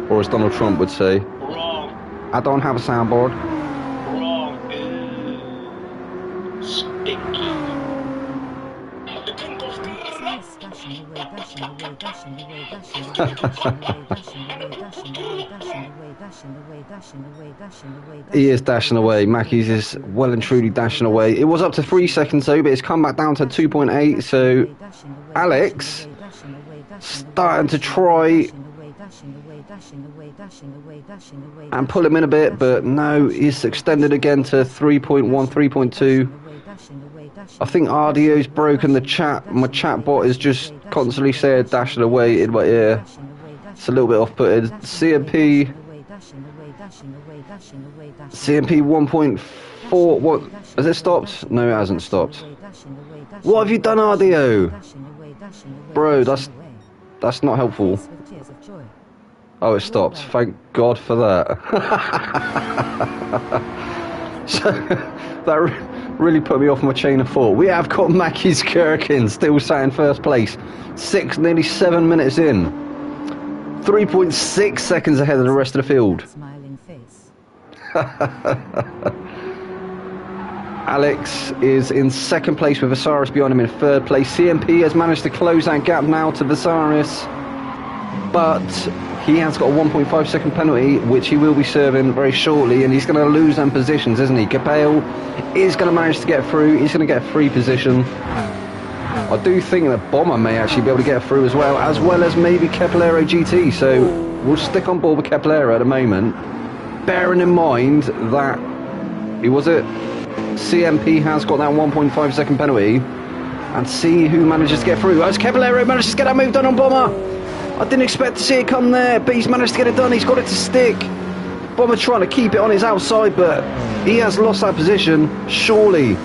Or as Donald Trump would say, Wrong. I don't have a soundboard. Wrong. Stinky. The king of He is dashing away. Mackie's is well and truly dashing away. It was up to 3 seconds though, but it's come back down to 2.8. So Alex starting to try and pull him in a bit, but no, he's extended again to 3.1, 3.2. I think RDO's broken the chat. My chat bot is just constantly saying dashing away in my ear. It's a little bit off-putted. CMP 1.4. What has it stopped? No, it hasn't stopped. What have you done, RDO? Bro, that's not helpful. Oh, it stopped. Thank God for that. So that really put me off my chain of thought. We have got Mackie's Gherkin still sat in first place. Nearly 7 minutes in. 3.6 seconds ahead of the rest of the field. Alex is in second place with Visaris behind him in third place. CMP has managed to close that gap now to Visaris, but he has got a 1.5 second penalty, which he will be serving very shortly, and he's going to lose them positions, isn't he? Capel is going to manage to get through. He's going to get a free position. I do think that Bomber may actually be able to get through as well maybe Aero GT. So we'll stick on board with Aero at the moment, bearing in mind that CMP has got that 1.5 second penalty, and see who manages to get through. As Aero manages to get that move done on Bomber. I didn't expect to see it come there, but he's managed to get it done. He's got it to stick. Bomber trying to keep it on his outside, but he has lost that position, surely.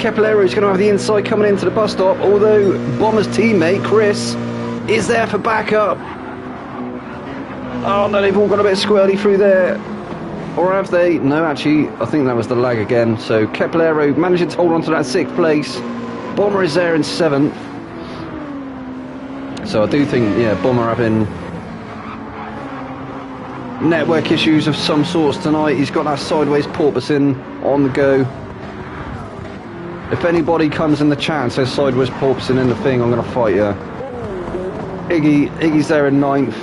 Aero is going to have the inside coming into the bus stop, although Bomber's teammate, Chris, is there for backup. Oh no, they've all got a bit squirrely through there. Or have they? No, actually, I think that was the lag again. So Aero managing to hold on to that 6th place. Bomber is there in 7th. So I do think, yeah, Bomber having network issues of some sorts tonight. He's got that sideways porpoising on the go. If anybody comes in the chat and says sideways porpoising in the thing, I'm going to fight you. Iggy's there in 9th.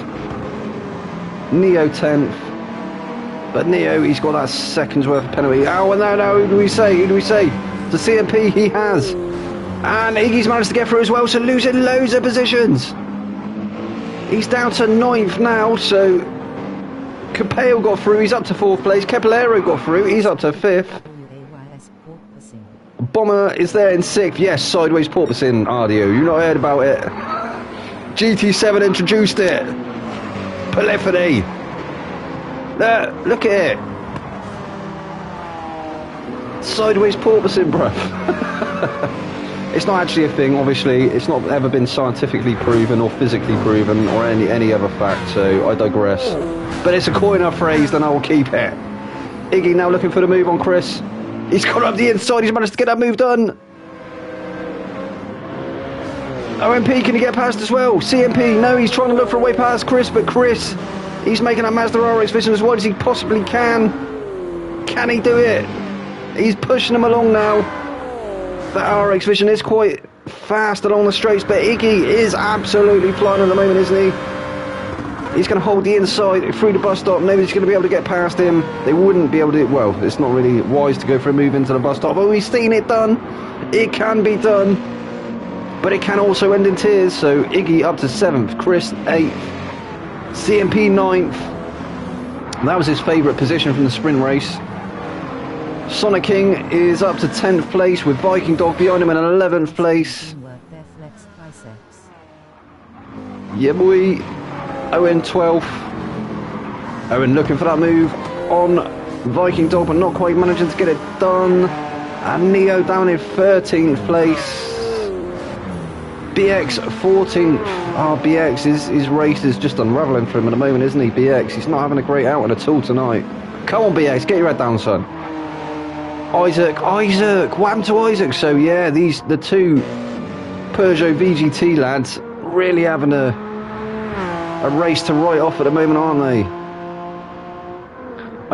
Neo 10th. But Neo, he's got that second's worth of penalty. Oh, no, who do we say? The CMP he has. And Iggy's managed to get through as well, so losing loads of positions. He's down to 9th now, so Capel got through, he's up to 4th place. Aero got through, he's up to 5th. Bomber is there in 6th. Yes, sideways porpoising, RDO. You've not heard about it. GT7 introduced it. Polyphony. Look at it. Sideways porpoising, bruv. It's not actually a thing, obviously. It's not ever been scientifically proven or physically proven or any other fact, so I digress. But it's a coiner phrase, then I will keep it. Iggy now looking for the move on Chris. He's got up the inside, he's managed to get that move done. OMP, can he get past as well? CMP, no, he's trying to look for a way past Chris, but Chris, he's making that Mazda RX Vision as wide as he possibly can. Can he do it? He's pushing him along now. That RX Vision is quite fast along the straights, but Iggy is absolutely flying at the moment, isn't he? He's going to hold the inside through the bus stop. Nobody's going to be able to get past him. They wouldn't be able to. Well, it's not really wise to go for a move into the bus stop. Oh, he's seen it done. It can be done. But it can also end in tears. So Iggy up to 7th. Chris 8th. CMP 9th. That was his favourite position from the sprint race. Sonic King is up to 10th place with Viking Dog behind him in 11th place. Yeah, boy. Owen 12th. Owen looking for that move on Viking Dog, but not quite managing to get it done. And Neo down in 13th place. BX 14th. Oh, BX, his race is just unravelling for him at the moment, isn't he? BX, he's not having a great outing at all tonight. Come on, BX, get your head down, son. Isaac, what happened to Isaac? So yeah, the two Peugeot VGT lads really having a race to write off at the moment, aren't they?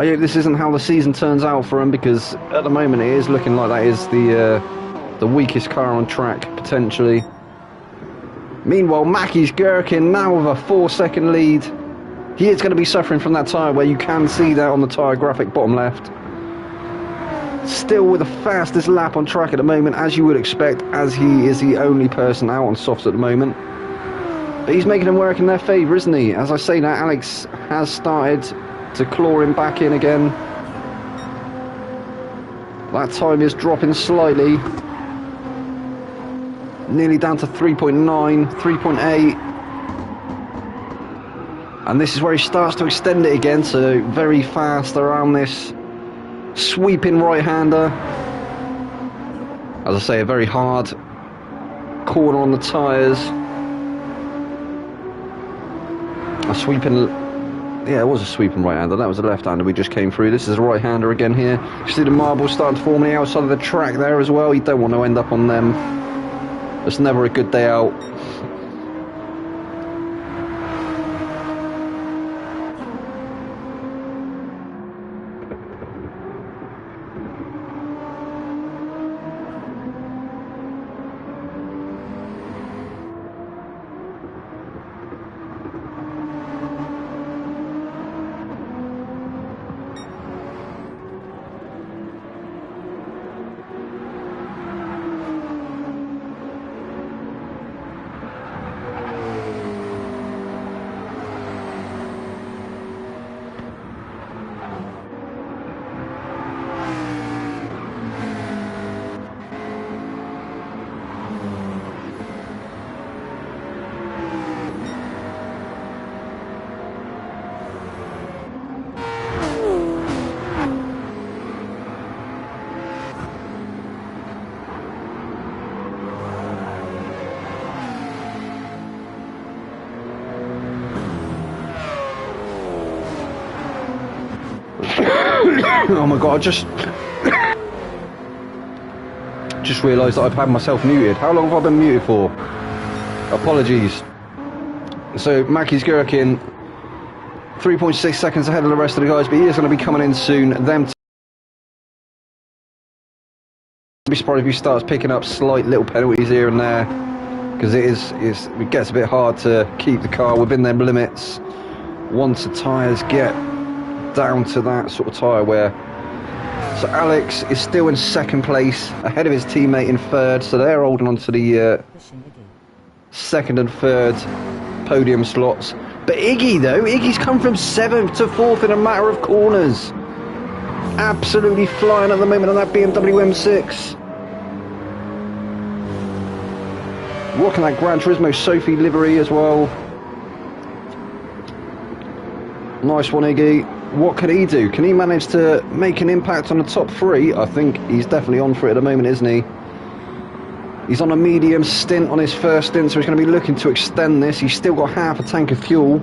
I hope this isn't how the season turns out for them, because at the moment it is looking like that is the weakest car on track, potentially. Meanwhile, Mackey's Gherkin now with a 4-second lead. He is going to be suffering from that tyre wear. You can see that on the tyre graphic bottom left. Still with the fastest lap on track at the moment, as you would expect, as he is the only person out on softs at the moment. But he's making them work in their favour, isn't he? As I say now, Alex has started to claw him back in again. That time is dropping slightly. Nearly down to 3.9, 3.8. And this is where he starts to extend it again, so very fast around this sweeping right-hander. As I say, a very hard corner on the tyres. A sweeping, yeah, it was a sweeping right-hander. That was a left-hander we just came through. This is a right-hander again here. You see the marbles starting to form on the outside of the track there as well. You don't want to end up on them. It's never a good day out. Oh my god, I just realised that I've had myself muted. How long have I been muted for? Apologies. So Mackey's Gherkin, 3.6 seconds ahead of the rest of the guys, but he is going to be coming in soon. Them be surprised if he starts picking up slight little penalties here and there, because it gets a bit hard to keep the car within their limits once the tyres get down to that sort of tyre wear. So Alex is still in second place, ahead of his teammate in third, so they're holding on to the second and third podium slots. But Iggy though, Iggy's come from 7th to 4th in a matter of corners. Absolutely flying at the moment on that BMW M6. Rocking that Gran Turismo Sophie livery as well. Nice one, Iggy. What can he do? Can he manage to make an impact on the top 3? I think he's definitely on for it at the moment, isn't he? He's on a medium stint on his first stint, so he's going to be looking to extend this. He's still got half a tank of fuel.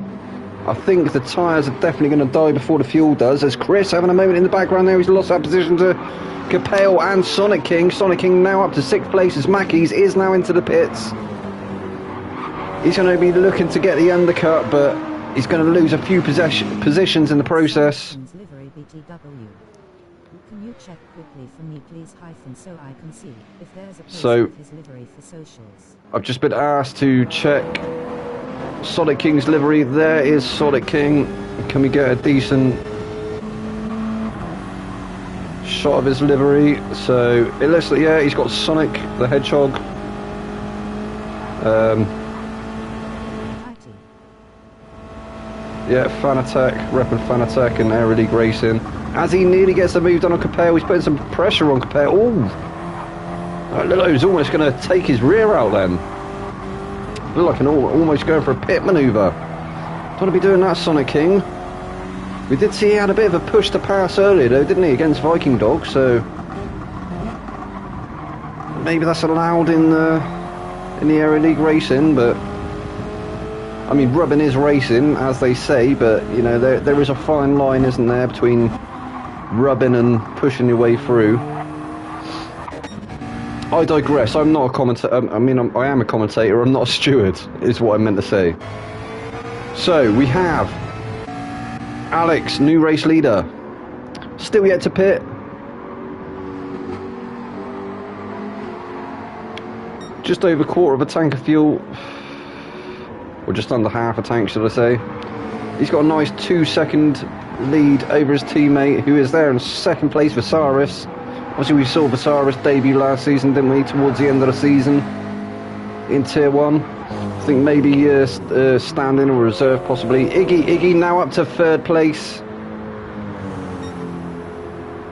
I think the tyres are definitely going to die before the fuel does. As Chris having a moment in the background there, he's lost that position to Capel and Sonic King. Sonic King now up to 6th place as Mackey's is now into the pits. He's going to be looking to get the undercut, but he's going to lose a few positions in the process. Can you check quickly for me, please, so I can see if there's a post So of his livery for socials. I've just been asked to check Sonic King's livery. There is Sonic King. Can we get a decent shot of his livery? So it looks like, yeah, he's got Sonic the Hedgehog. Yeah, Fanatec, repping Fanatec and Aero League Racing. As he nearly gets the move done on Capel, he's putting some pressure on Capel. Ooh! That looked like he was almost going to take his rear out then. Looked like an almost going for a pit manoeuvre. Don't want to be doing that, Sonic King. We did see he had a bit of a push to pass earlier though, didn't he, against Viking Dog, so maybe that's allowed in the Aero League Racing, but I mean, rubbing is racing, as they say, but you know, there is a fine line, isn't there, between rubbing and pushing your way through. I digress. I'm not a commentator. I am a commentator. I'm not a steward, is what I meant to say. So we have Alex, new race leader, still yet to pit. Just over a quarter of a tank of fuel. Or just under half a tank, should I say. He's got a nice 2-second lead over his teammate, who is there in second place, Visaris. Obviously we saw Visaris debut last season, didn't we, towards the end of the season in Tier 1. I think maybe standing or reserve possibly. Iggy now up to 3rd place.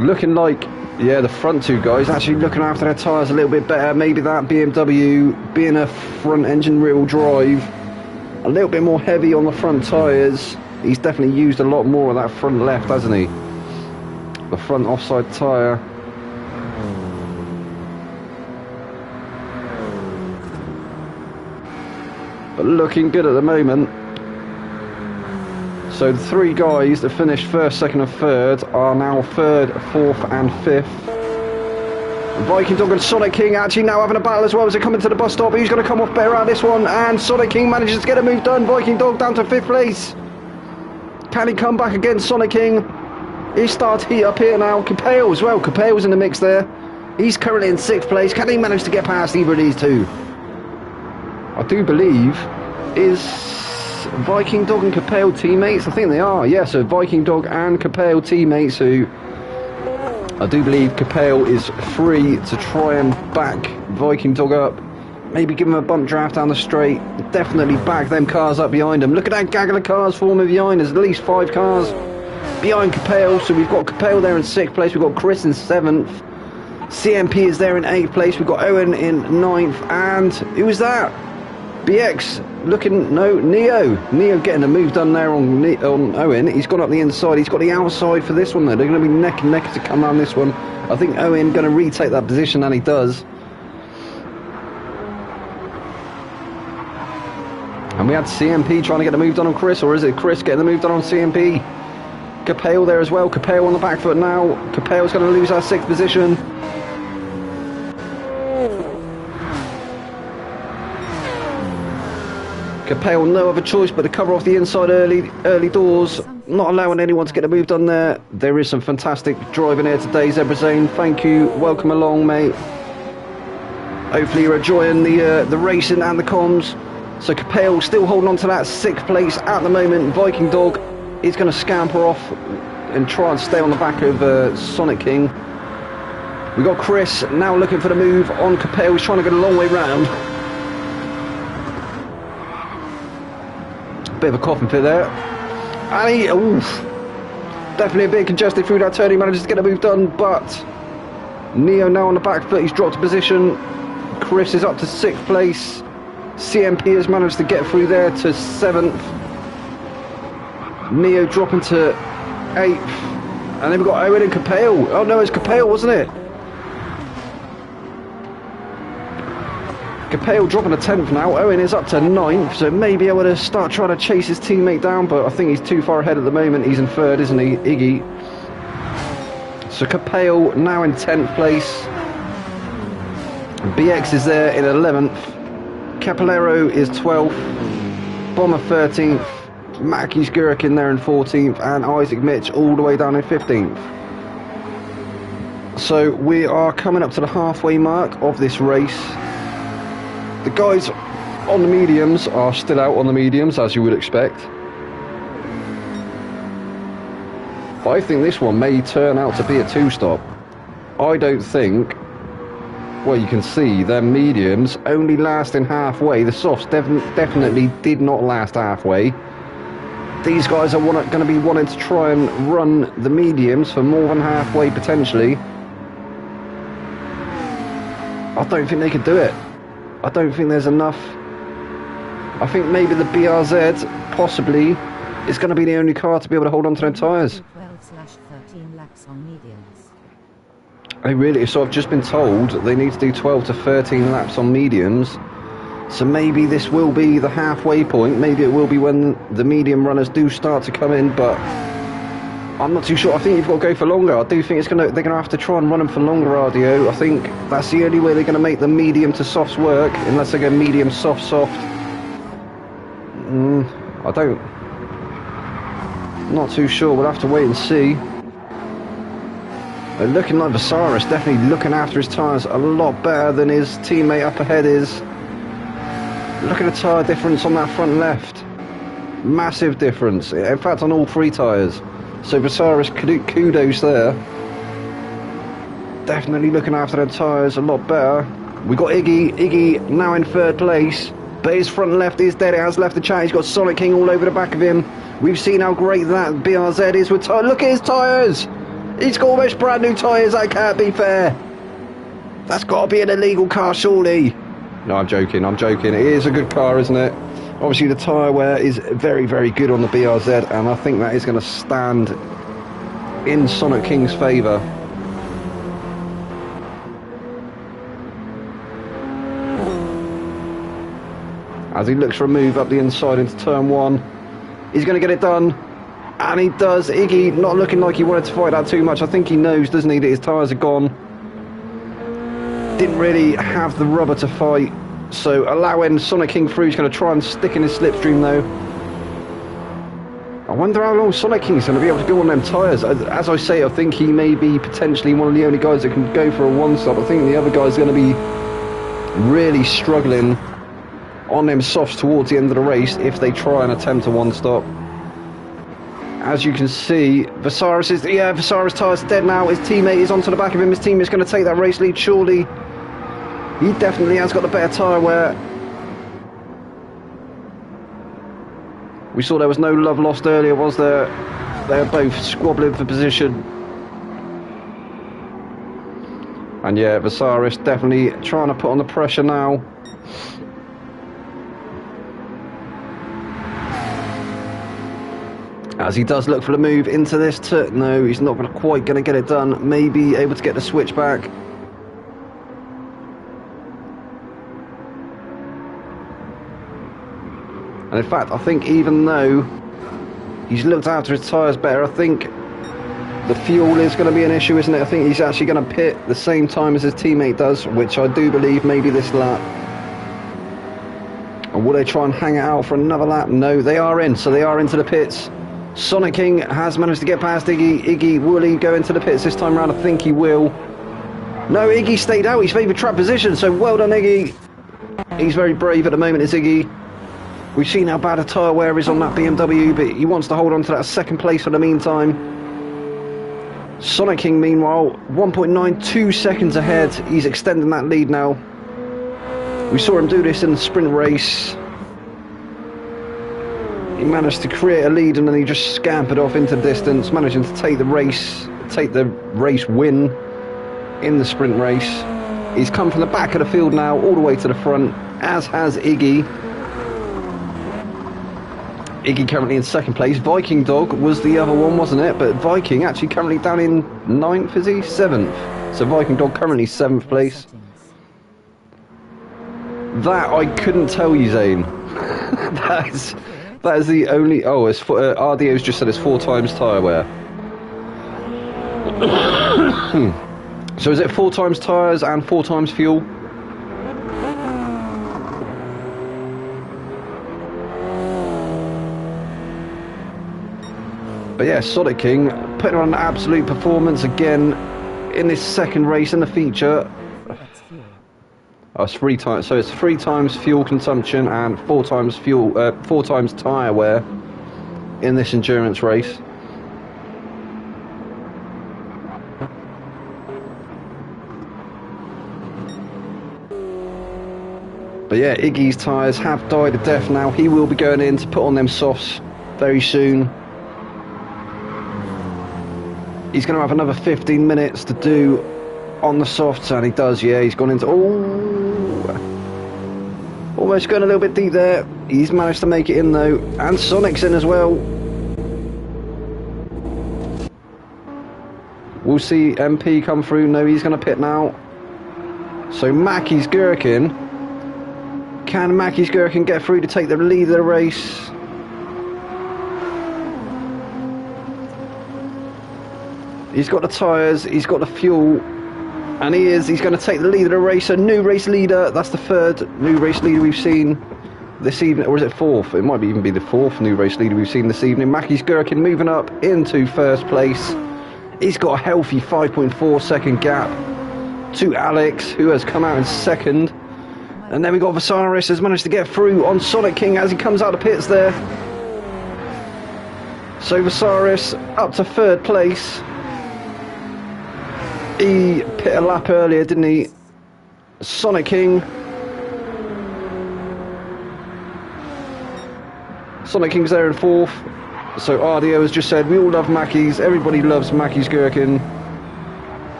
Looking like, yeah, the front two guys actually looking after their tyres a little bit better. Maybe that BMW being a front engine rear drive, a little bit more heavy on the front tyres. He's definitely used a lot more of that front left, hasn't he? The front offside tyre. But looking good at the moment. So the 3 guys that finished 1st, 2nd and 3rd are now 3rd, 4th and 5th. Viking Dog and Sonic King actually now having a battle as well as they come into the bus stop. Who's going to come off better out of this one? And Sonic King manages to get a move done. Viking Dog down to 5th place. Can he come back against Sonic King? He starts to heat up here now. Capel as well. Capel's in the mix there. He's currently in 6th place. Can he manage to get past either of these two? I do believe is Viking Dog and Capel teammates. I think they are. Yeah, so Viking Dog and Capel teammates who... I do believe Capel is free to try and back Viking Dog up. Maybe give him a bump draft down the straight. Definitely back them cars up behind him. Look at that gaggle of cars forming behind. There's at least 5 cars behind Capel. So we've got Capel there in 6th place. We've got Chris in 7th. CMP is there in 8th place. We've got Owen in 9th. And who was that? BX looking, no, Neo getting a move done there on Owen. He's gone up the inside. He's got the outside for this one though. They're going to be neck and neck to come around this one. I think Owen going to retake that position, and he does. And we had CMP trying to get the move done on Chris, or is it Chris getting the move done on CMP? Capel there as well. Capel on the back foot now. Capel's going to lose our 6th position. Capel, no other choice but to cover off the inside early doors, not allowing anyone to get a move done there. There is some fantastic driving here today, Zebra Zane. Thank you. Welcome along, mate. Hopefully you're enjoying the racing and the comms. So Capel still holding on to that 6th place at the moment. Viking Dog is going to scamper off and try and stay on the back of Sonic King. We got Chris now looking for the move on Capel. He's trying to get a long way round. Bit of a coughing fit there. And he, oof, definitely a bit congested through that turn. He manages to get a move done, but Neo now on the back foot. He's dropped a position. Chris is up to 6th place. CMP has managed to get through there to 7th. Neo dropping to 8th. And then we've got Owen and Capel. Oh no, it's Capel, wasn't it? Capel dropping to 10th now. Owen is up to 9th, so maybe I would have start trying to chase his teammate down, but I think he's too far ahead at the moment. He's in 3rd, isn't he, Iggy? So Capel now in 10th place. BX is there in 11th. Capellero is 12th. Bomber 13th. Mackey's Gurkin there in 14th, and Isaac Mitch all the way down in 15th. So we are coming up to the halfway mark of this race. The guys on the mediums are still out on the mediums, as you would expect. But I think this one may turn out to be a 2-stop. I don't think... Well, you can see their mediums only lasting halfway. The softs definitely did not last halfway. These guys are going to be wanting to try and run the mediums for more than halfway, potentially. I don't think they could do it. I don't think there's enough. I think maybe the BRZ, possibly, is going to be the only car to be able to hold on to their tyres. 12/13 laps on mediums. They really, so I've just been told they need to do 12 to 13 laps on mediums. So maybe this will be the halfway point. Maybe it will be when the medium runners do start to come in, but I'm not too sure. I think you've got to go for longer. I do think they're going to have to try and run them for longer, RDO. I think that's the only way they're going to make the medium to softs work, unless they go medium, soft, soft. I don't. Not too sure. We'll have to wait and see. They're looking like Visaris, definitely looking after his tyres a lot better than his teammate up ahead is. Look at the tyre difference on that front left. Massive difference. In fact, on all 3 tyres. So Visaris, kudos there. Definitely looking after their tyres a lot better. We got Iggy now in 3rd place, but his front left is dead. It has left the chat. He's got Sonic King all over the back of him. We've seen how great that BRZ is with tyres. Look at his tyres. He's got almost brand new tyres. That can't be fair. That's got to be an illegal car, surely. No, I'm joking. It is a good car, isn't it? Obviously the tyre wear is very, very good on the BRZ, and I think that is going to stand in Sonic King's favour. As he looks for a move up the inside into turn 1. He's going to get it done, and he does. Iggy not looking like he wanted to fight that too much. I think he knows, doesn't he, that his tyres are gone. Didn't really have the rubber to fight. So allowing Sonic King through. He's going to try and stick in his slipstream though. I wonder how long Sonic King's going to be able to go on them tyres. As I say, I think he may be potentially one of the only guys that can go for a 1-stop. I think the other guy's going to be really struggling on them softs towards the end of the race if they try and attempt a 1-stop. As you can see, Visaris tyres dead now. His teammate is onto the back of him. His teammate's going to take that race lead, surely. He definitely has got the better tyre wear. We saw there was no love lost earlier, was there? They're both squabbling for position. And yeah, Visaris definitely trying to put on the pressure now. As he does look for the move into this turn. No, he's not quite going to get it done. Maybe able to get the switch back. And in fact, I think even though He's looked after his tyres better. I think the fuel is going to be an issue, isn't it? I think he's actually going to pit the same time as his teammate does, which I do believe maybe this lap. And will they try and hang it out for another lap? No, they are in, so they are into the pits. Sonic King has managed to get past Iggy. Iggy, will he go into the pits this time around? I think he will. No, Iggy stayed out. He's favoured track position, so well done, Iggy. He's very brave at the moment, is Iggy. We've seen how bad a tyre wear is on that BMW, but he wants to hold on to that second place for the meantime. Sonic King, meanwhile, 1.92 seconds ahead. He's extending that lead now. We saw him do this in the sprint race. He managed to create a lead and then he just scampered off into the distance, managing to take the race win in the sprint race. He's come from the back of the field now all the way to the front, as has Iggy. Iggy currently in second place. Viking Dog was the other one, wasn't it? But Viking actually currently down in 9th, is he? 7th. So Viking Dog currently 7th place. That I couldn't tell you, Zane. that is the only... Oh, it's RDO's just said it's 4 times tyre wear. So is it 4 times tyres and 4 times fuel? But yeah, Sonic King putting on an absolute performance again in this second race in the feature. Oh, it's 3 times. So it's 3 times fuel consumption and 4 times fuel, 4 times tyre wear in this endurance race. But yeah, Iggy's tyres have died a death now. He will be going in to put on them softs very soon. He's going to have another 15 minutes to do on the softs, and he does, yeah. He's gone into... Oh, almost going a little bit deep there. He's managed to make it in, though. And Sonic's in as well. We'll see MP come through. No, he's going to pit now. So Mackey's Gherkin. Can Mackey's Gherkin get through to take the lead of the race? He's got the tyres, he's got the fuel, and he's going to take the lead of the race. A new race leader. That's the 3rd new race leader we've seen this evening, or is it 4th? It might even be the 4th new race leader we've seen this evening. Mackey's Gherkin moving up into 1st place. He's got a healthy 5.4 second gap to Alex, who has come out in 2nd. And then we got Visaris has managed to get through on Sonic King as he comes out of the pits there. So Visaris up to 3rd place. He pit a lap earlier, didn't he? Sonic King. Sonic King's there in 4th. So RDO has just said, we all love Mackey's. Everybody loves Mackey's Gherkin.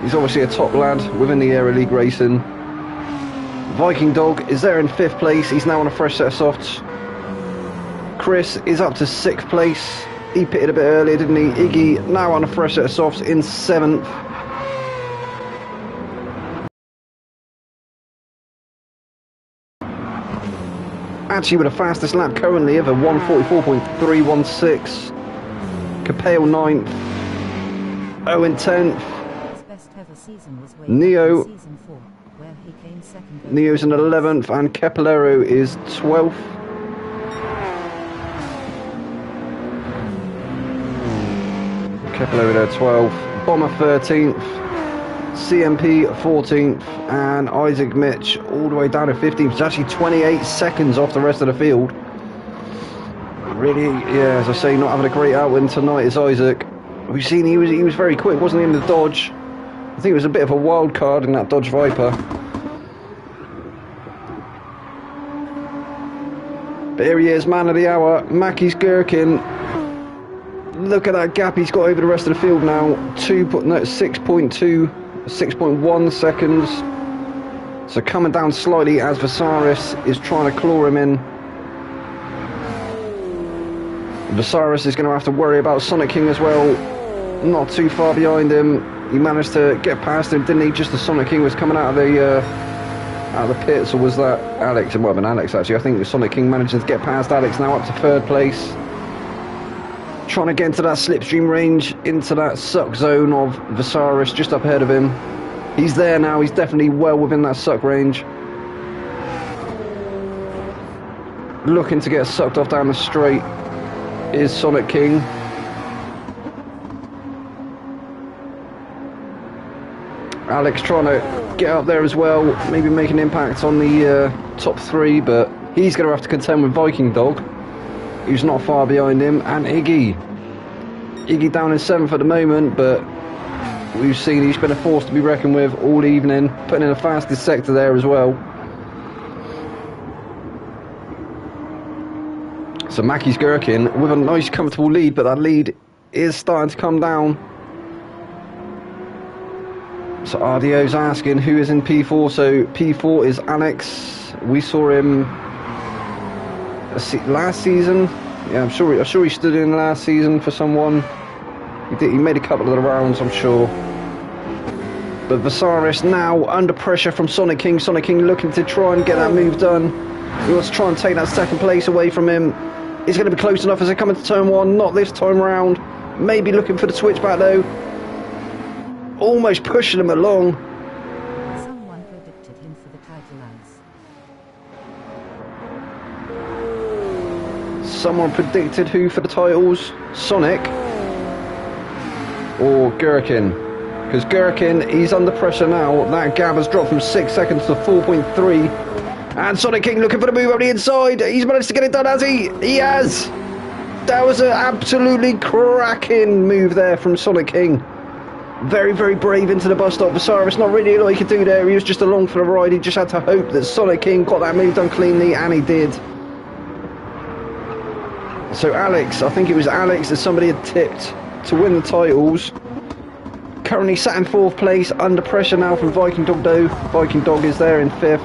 He's obviously a top lad within the Aero League racing. Viking Dog is there in 5th place. He's now on a fresh set of softs. Chris is up to 6th place. He pitted a bit earlier, didn't he? Iggy now on a fresh set of softs in 7th. Actually with the fastest lap currently ever, 1:44.316. Capel 9th. Owen 10th. Neo. Neo's in 11th and Capellero is 12th. Capellero there 12th. Bomber 13th. CMP 14th and Isaac Mitch all the way down to 15th. It's actually 28 seconds off the rest of the field. Really, yeah, as I say, not having a great outing tonight is Isaac. We've seen he was very quick, wasn't he, in the Dodge? I think it was a bit of a wild card in that Dodge Viper. But here he is, man of the hour, Mackey's Gherkin. Look at that gap he's got over the rest of the field now. 6.1 seconds. So coming down slightly as Visaris is trying to claw him in. Visaris is going to have to worry about Sonic King as well. Not too far behind him. He managed to get past him, didn't he? Just as Sonic King was coming out of the out of the pits, or was that Alex? It might have been Alex actually. I think Sonic King managing to get past Alex, now up to third place. Trying to get into that slipstream range, into that suck zone of Visaris just up ahead of him. He's there now, he's definitely well within that suck range. Looking to get sucked off down the straight is Sonic King. Alex trying to get up there as well, maybe make an impact on the top three, but he's going to have to contend with Viking Dog, who's not far behind him, and Iggy. Iggy down in 7th at the moment, but we've seen he's been a force to be reckoned with all evening, putting in the fastest sector there as well. So Mackie's Gherkin with a nice comfortable lead, but that lead is starting to come down. So RDO's asking who is in P4, so P4 is Alex. We saw him last season. Yeah, I'm sure he stood in last season for someone. He made a couple of the rounds, I'm sure. But Visaris now under pressure from Sonic King. Sonic King looking to try and get that move done. He wants to try and take that second place away from him. He's going to be close enough as they come into turn one. Not this time round. Maybe looking for the switchback though. Almost pushing him along. Someone predicted him for the title as. Someone predicted who for the titles? Sonic or Gherkin? Because Gherkin, he's under pressure now. That gap has dropped from 6 seconds to 4.3. And Sonic King looking for the move up the inside. He's managed to get it done, has he? He has. That was an absolutely cracking move there from Sonic King. Very, very brave into the bus stop. Visaris not really a lot he could do there. He was just along for the ride. He just had to hope that Sonic King got that move done cleanly, and he did. So Alex, I think it was Alex that somebody had tipped to win the titles. Currently sat in 4th place, under pressure now from Viking Dog though. Viking Dog is there in 5th.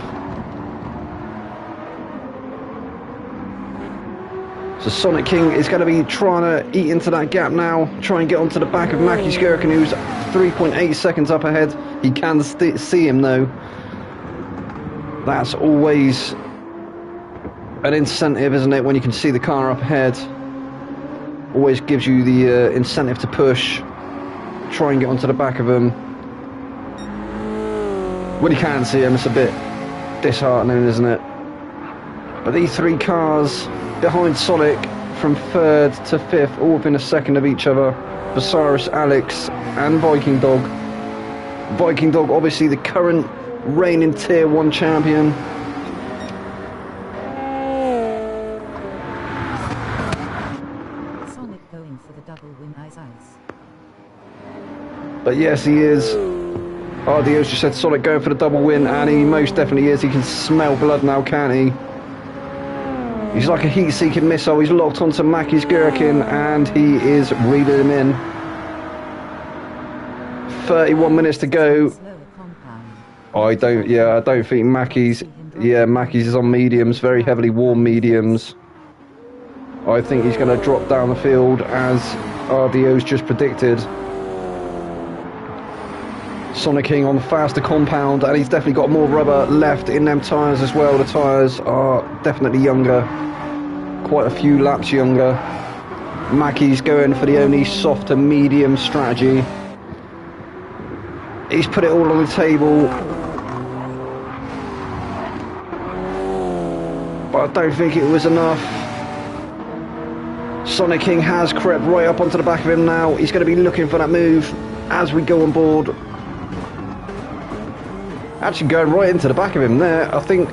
So Sonic King is going to be trying to eat into that gap now, try and get onto the back of Mackie's Gherkin, who's 3.8 seconds up ahead. He can see him though. That's always an incentive, isn't it, when you can see the car up ahead. Always gives you the incentive to push, try and get onto the back of him. When you can't see him, it's a bit disheartening, isn't it? But these three cars behind Sonic from 3rd to 5th, all within a second of each other. Visaris, Alex and Viking Dog. Viking Dog obviously the current reigning tier 1 champion. Sonic going for the double win ice. But yes, he is. RDO's just said Sonic going for the double win, and he most definitely is. He can smell blood now, can't he? He's like a heat-seeking missile. He's locked onto Mackie's Gherkin, and he is reeling him in. 31 minutes to go. I don't think Mackie's. Yeah, Mackie's is on mediums, very heavily warm mediums. I think he's going to drop down the field as RDO's just predicted. Sonic King on the faster compound, and he's definitely got more rubber left in them tyres as well. The tyres are definitely younger, quite a few laps younger. Mackie's going for the only soft to medium strategy. He's put it all on the table, but I don't think it was enough. Sonic King has crept right up onto the back of him now. He's going to be looking for that move as we go on board. Actually going right into the back of him there. I think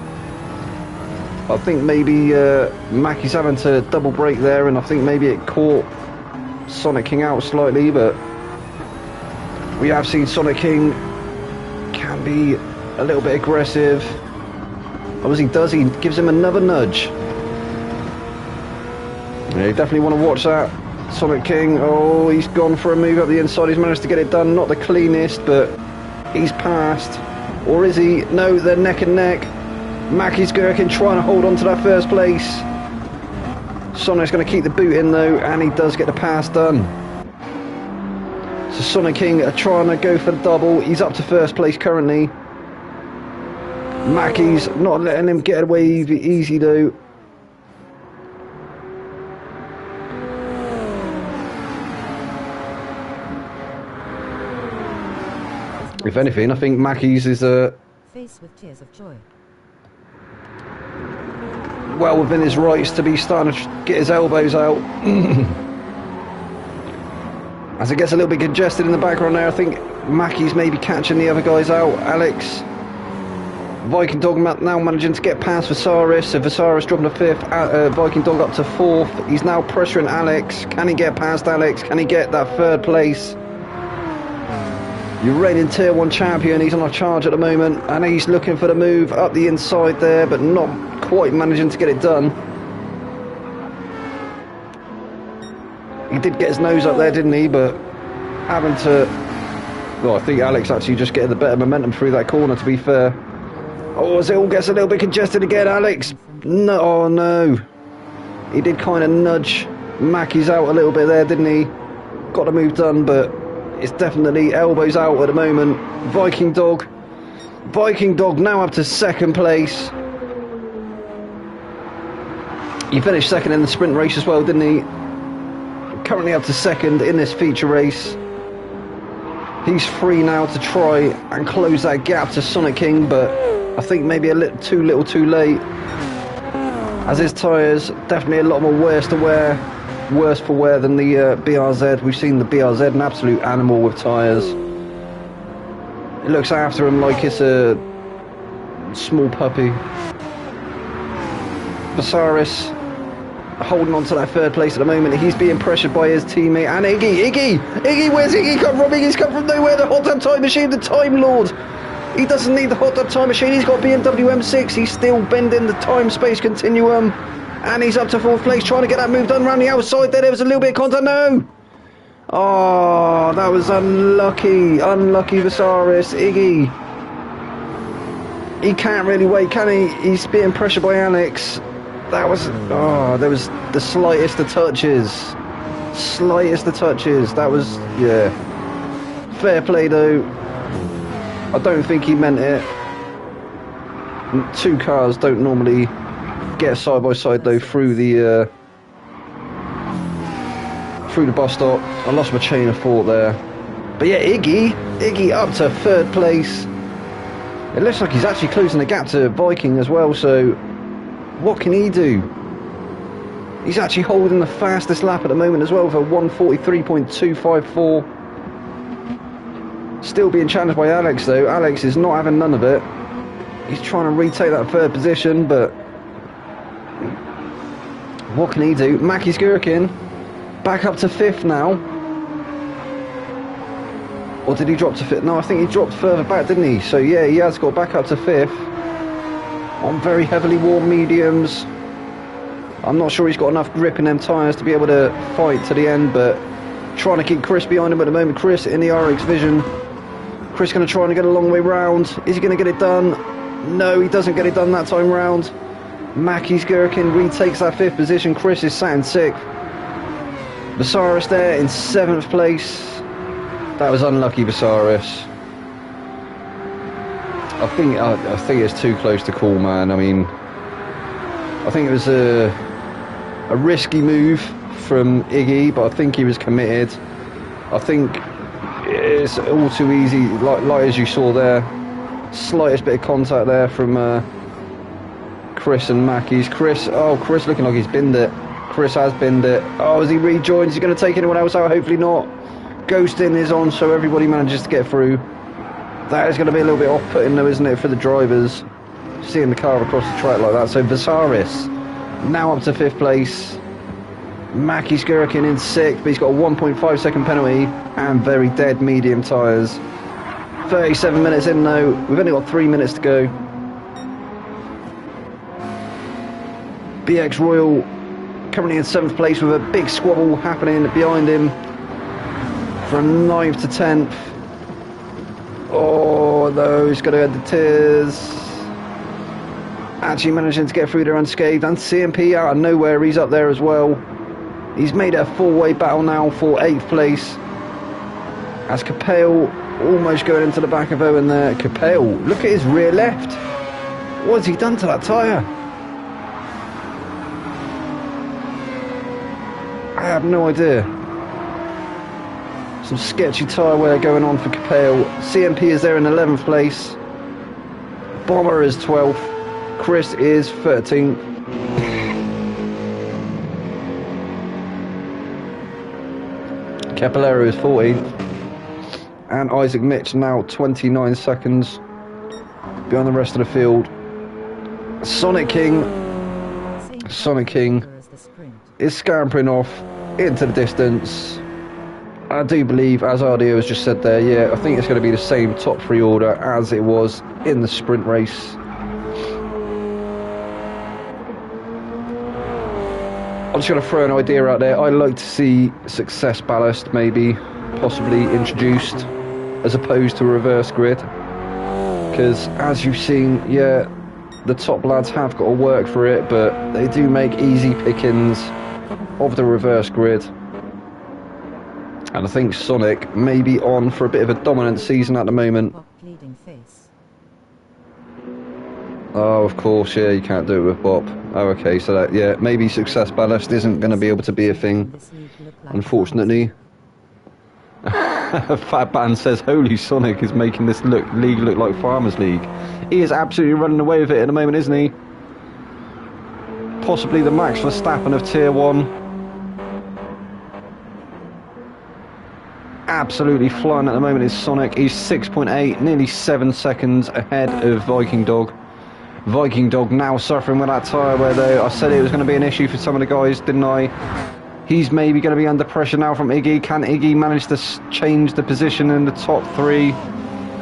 maybe Mackie's having to double brake there, and I think maybe it caught Sonic King out slightly, but we have seen Sonic King can be a little bit aggressive. Obviously does, he gives him another nudge. Yeah, you definitely want to watch that. Sonic King, oh, he's gone for a move up the inside. He's managed to get it done. Not the cleanest, but he's passed. Or is he? No, they're neck and neck. Mackie's Gherkin trying to hold on to that first place. Sonic's going to keep the boot in though, and he does get the pass done. So Sonic King are trying to go for the double. He's up to first place currently. Mackey's not letting him get away easy though. If anything, I think Mackey's is Face with tears of joy. well within his rights to be starting to get his elbows out. As it gets a little bit congested in the background there, I think Mackey's maybe catching the other guys out. Alex, Viking Dog now managing to get past Visaris. So Visaris dropping to 5th, Viking Dog up to 4th. He's now pressuring Alex. Can he get past Alex? Can he get that 3rd place? Your reigning Tier 1 champion, he's on a charge at the moment, and he's looking for the move up the inside there, but not quite managing to get it done. He did get his nose up there, didn't he? But having to... Well, I think Alex actually just getting the better momentum through that corner, to be fair. Oh, as it all gets a little bit congested again, Alex. No, oh no. He did kind of nudge Mackey's out a little bit there, didn't he? Got the move done, but it's definitely elbows out at the moment. Viking Dog now up to 2nd place. He finished 2nd in the sprint race as well, didn't he? Currently up to 2nd in this feature race. He's free now to try and close that gap to Sonic King, but I think maybe a little too late. As his tyres, definitely a lot more worse for wear than the BRZ. We've seen the BRZ, an absolute animal with tyres. It looks after him like it's a small puppy. Visaris holding on to that 3rd place at the moment. He's being pressured by his teammate. And Iggy, where's Iggy come from? Iggy's come from nowhere. The Hot Tub Time Machine, the Time Lord. He doesn't need the Hot Tub Time Machine. He's got BMW M6. He's still bending the time-space continuum. And he's up to 4th place, trying to get that move done around the outside there. There was a little bit of contact. No! Oh, that was unlucky. Unlucky Visaris. Iggy. He can't really wait, can he? He's being pressured by Alex. That was... Oh, there was the slightest of touches. Slightest of touches. That was... Yeah. Fair play, though. I don't think he meant it. 2 cars don't normally get side by side though through the bus stop. I lost my chain of thought there. But yeah, Iggy up to 3rd place. It looks like he's actually closing the gap to Viking as well, so what can he do? He's actually holding the fastest lap at the moment as well for 1:43.254. Still being challenged by Alex though. Alex is not having none of it. He's trying to retake that 3rd position, but what can he do? Mackey's Gherkin back up to 5th now. Or did he drop to 5th? No, I think he dropped further back, didn't he? So yeah, he has got back up to 5th on very heavily worn mediums. I'm not sure he's got enough grip in them tyres to be able to fight to the end, but trying to keep Chris behind him at the moment. Chris in the RX Vision. Chris going to try and get a long way round. Is he going to get it done? No, he doesn't get it done that time round. Mackey's Gherkin retakes that 5th position. Chris is sat in 6th. Visaris there in 7th place. That was unlucky, Visaris. I think it's too close to call, man. I mean, I think it was a risky move from Iggy, but I think he was committed. I think it's all too easy, like as you saw there. Slightest bit of contact there from Chris and Mackey's. Chris looking like he's binned it. Chris has binned it. Oh, has he rejoined? Is he going to take anyone else out? Hopefully not. Ghosting is on, so everybody manages to get through. That is going to be a little bit off-putting though, isn't it, for the drivers, seeing the car across the track like that. So Visaris now up to 5th place. Mackey's Gherkin in 6th, but he's got a 1.5 second penalty and very dead medium tyres. 37 minutes in though, we've only got 3 minutes to go. BX Royal currently in 7th place with a big squabble happening behind him from 9th to 10th. Oh no, he's got to add the tears. Actually managing to get through there unscathed, and CMP out of nowhere, he's up there as well. He's made it a 4-way battle now for 8th place. As Capel almost going into the back of Owen there. Capel, look at his rear left. What has he done to that tyre? I have no idea. Some sketchy tyre wear going on for Capel. CMP is there in 11th place. Bomber is 12th. Chris is 13th. Capellero is 14th. And Isaac Mitch now 29 seconds behind the rest of the field. Sonic King is scampering off into the distance. I do believe, as RDO has just said there, yeah, I think it's going to be the same top 3 order as it was in the sprint race. I'm just going to throw an idea out there. I'd like to see success ballast maybe possibly introduced as opposed to a reverse grid, because as you've seen, yeah, the top lads have got to work for it, but they do make easy pickings of the reverse grid. And I think Sonic may be on for a bit of a dominant season at the moment. Oh, of course, yeah, you can't do it with Bop. Oh, okay, so that, yeah, maybe success ballast isn't going to be able to be a thing, unfortunately. Fat Band says, holy, Sonic is making this league look like Farmers League. He is absolutely running away with it at the moment, isn't he? Possibly the Max Verstappen of Tier 1. Absolutely flying at the moment is Sonic. He's 6.8, nearly 7 seconds ahead of Viking Dog. Viking Dog now suffering with that tyre wear though. I said it was going to be an issue for some of the guys, didn't I? He's maybe going to be under pressure now from Iggy. Can Iggy manage to change the position in the top 3?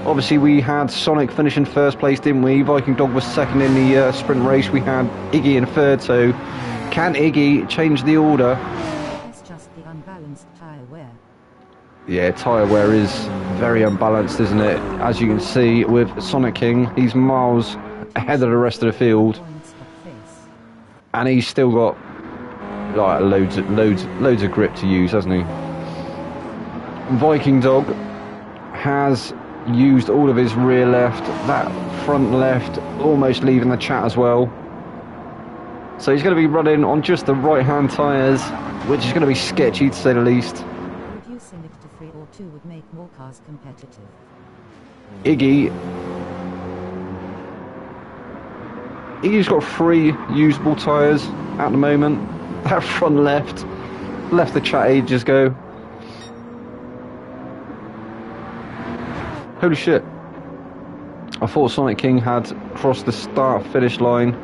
Obviously we had Sonic finishing first place, didn't we? Viking Dog was second in the sprint race. We had Iggy in third, so can Iggy change the order? It's just the unbalanced tyre wear. Yeah, tyre wear is very unbalanced, isn't it? As you can see with Sonic King, he's miles ahead of the rest of the field, and he's still got like loads of grip to use, hasn't he? Viking Dog has used all of his rear left, that front left almost leaving the chat as well, so he's going to be running on just the right hand tyres, which is going to be sketchy to say the least. Reducing it to 3 or 2 would make more cars competitive. Iggy's got 3 usable tyres at the moment. That front left the chat ages ago. Holy shit. I thought Sonic King had crossed the start finish line,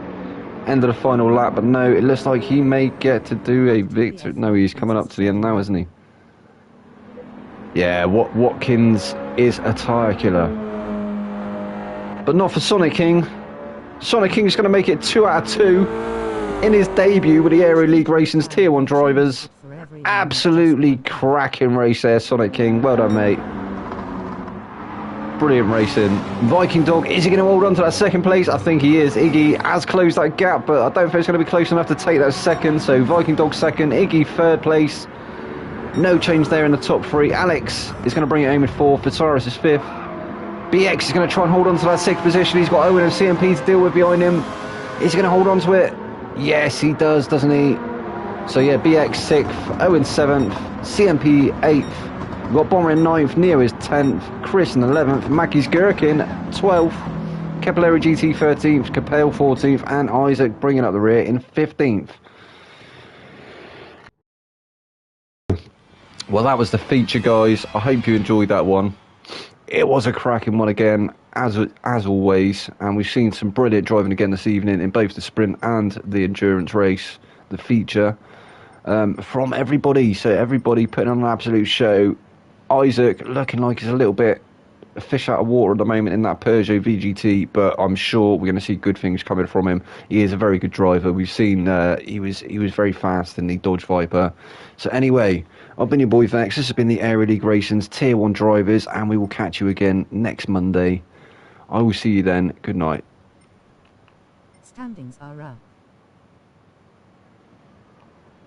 end of the final lap, but no, it looks like he may get to do a victory. No, he's coming up to the end now, isn't he? Yeah, Watkins is a tyre killer. But not for Sonic King. Sonic King is going to make it 2 out of 2 in his debut with the Aero League Racing's Tier 1 drivers. Absolutely cracking race there, Sonic King. Well done, mate. Brilliant racing. Viking Dog, is he going to hold on to that second place? I think he is. Iggy has closed that gap, but I don't think it's going to be close enough to take that second. So Viking Dog second, Iggy third place. No change there in the top 3. Alex is going to bring it home in 4th. Vitaris is 5th. BX is going to try and hold on to that 6th position. He's got Owen and CMP to deal with behind him. Is he going to hold on to it? Yes, he does, doesn't he? So yeah, BX 6th, Owen 7th, CMP 8th. We've got Bomber in 9th, Neo is 10th, Chris in 11th, Mackie's Gherkin 12th, Capillary GT 13th, Capel 14th, and Isaac bringing up the rear in 15th. Well, that was the feature, guys. I hope you enjoyed that one. It was a cracking one again, as always, and we've seen some brilliant driving again this evening in both the sprint and the endurance race, the feature, from everybody. So everybody putting on an absolute show. Isaac looking like he's a little bit a fish out of water at the moment in that Peugeot VGT, but I'm sure we're going to see good things coming from him. He is a very good driver. We've seen he was very fast in the Dodge Viper. So anyway, I've been your boy Vex. This has been the Aero League Racing's Tier 1 drivers, and we will catch you again next Monday. I will see you then. Good night. Standings are up.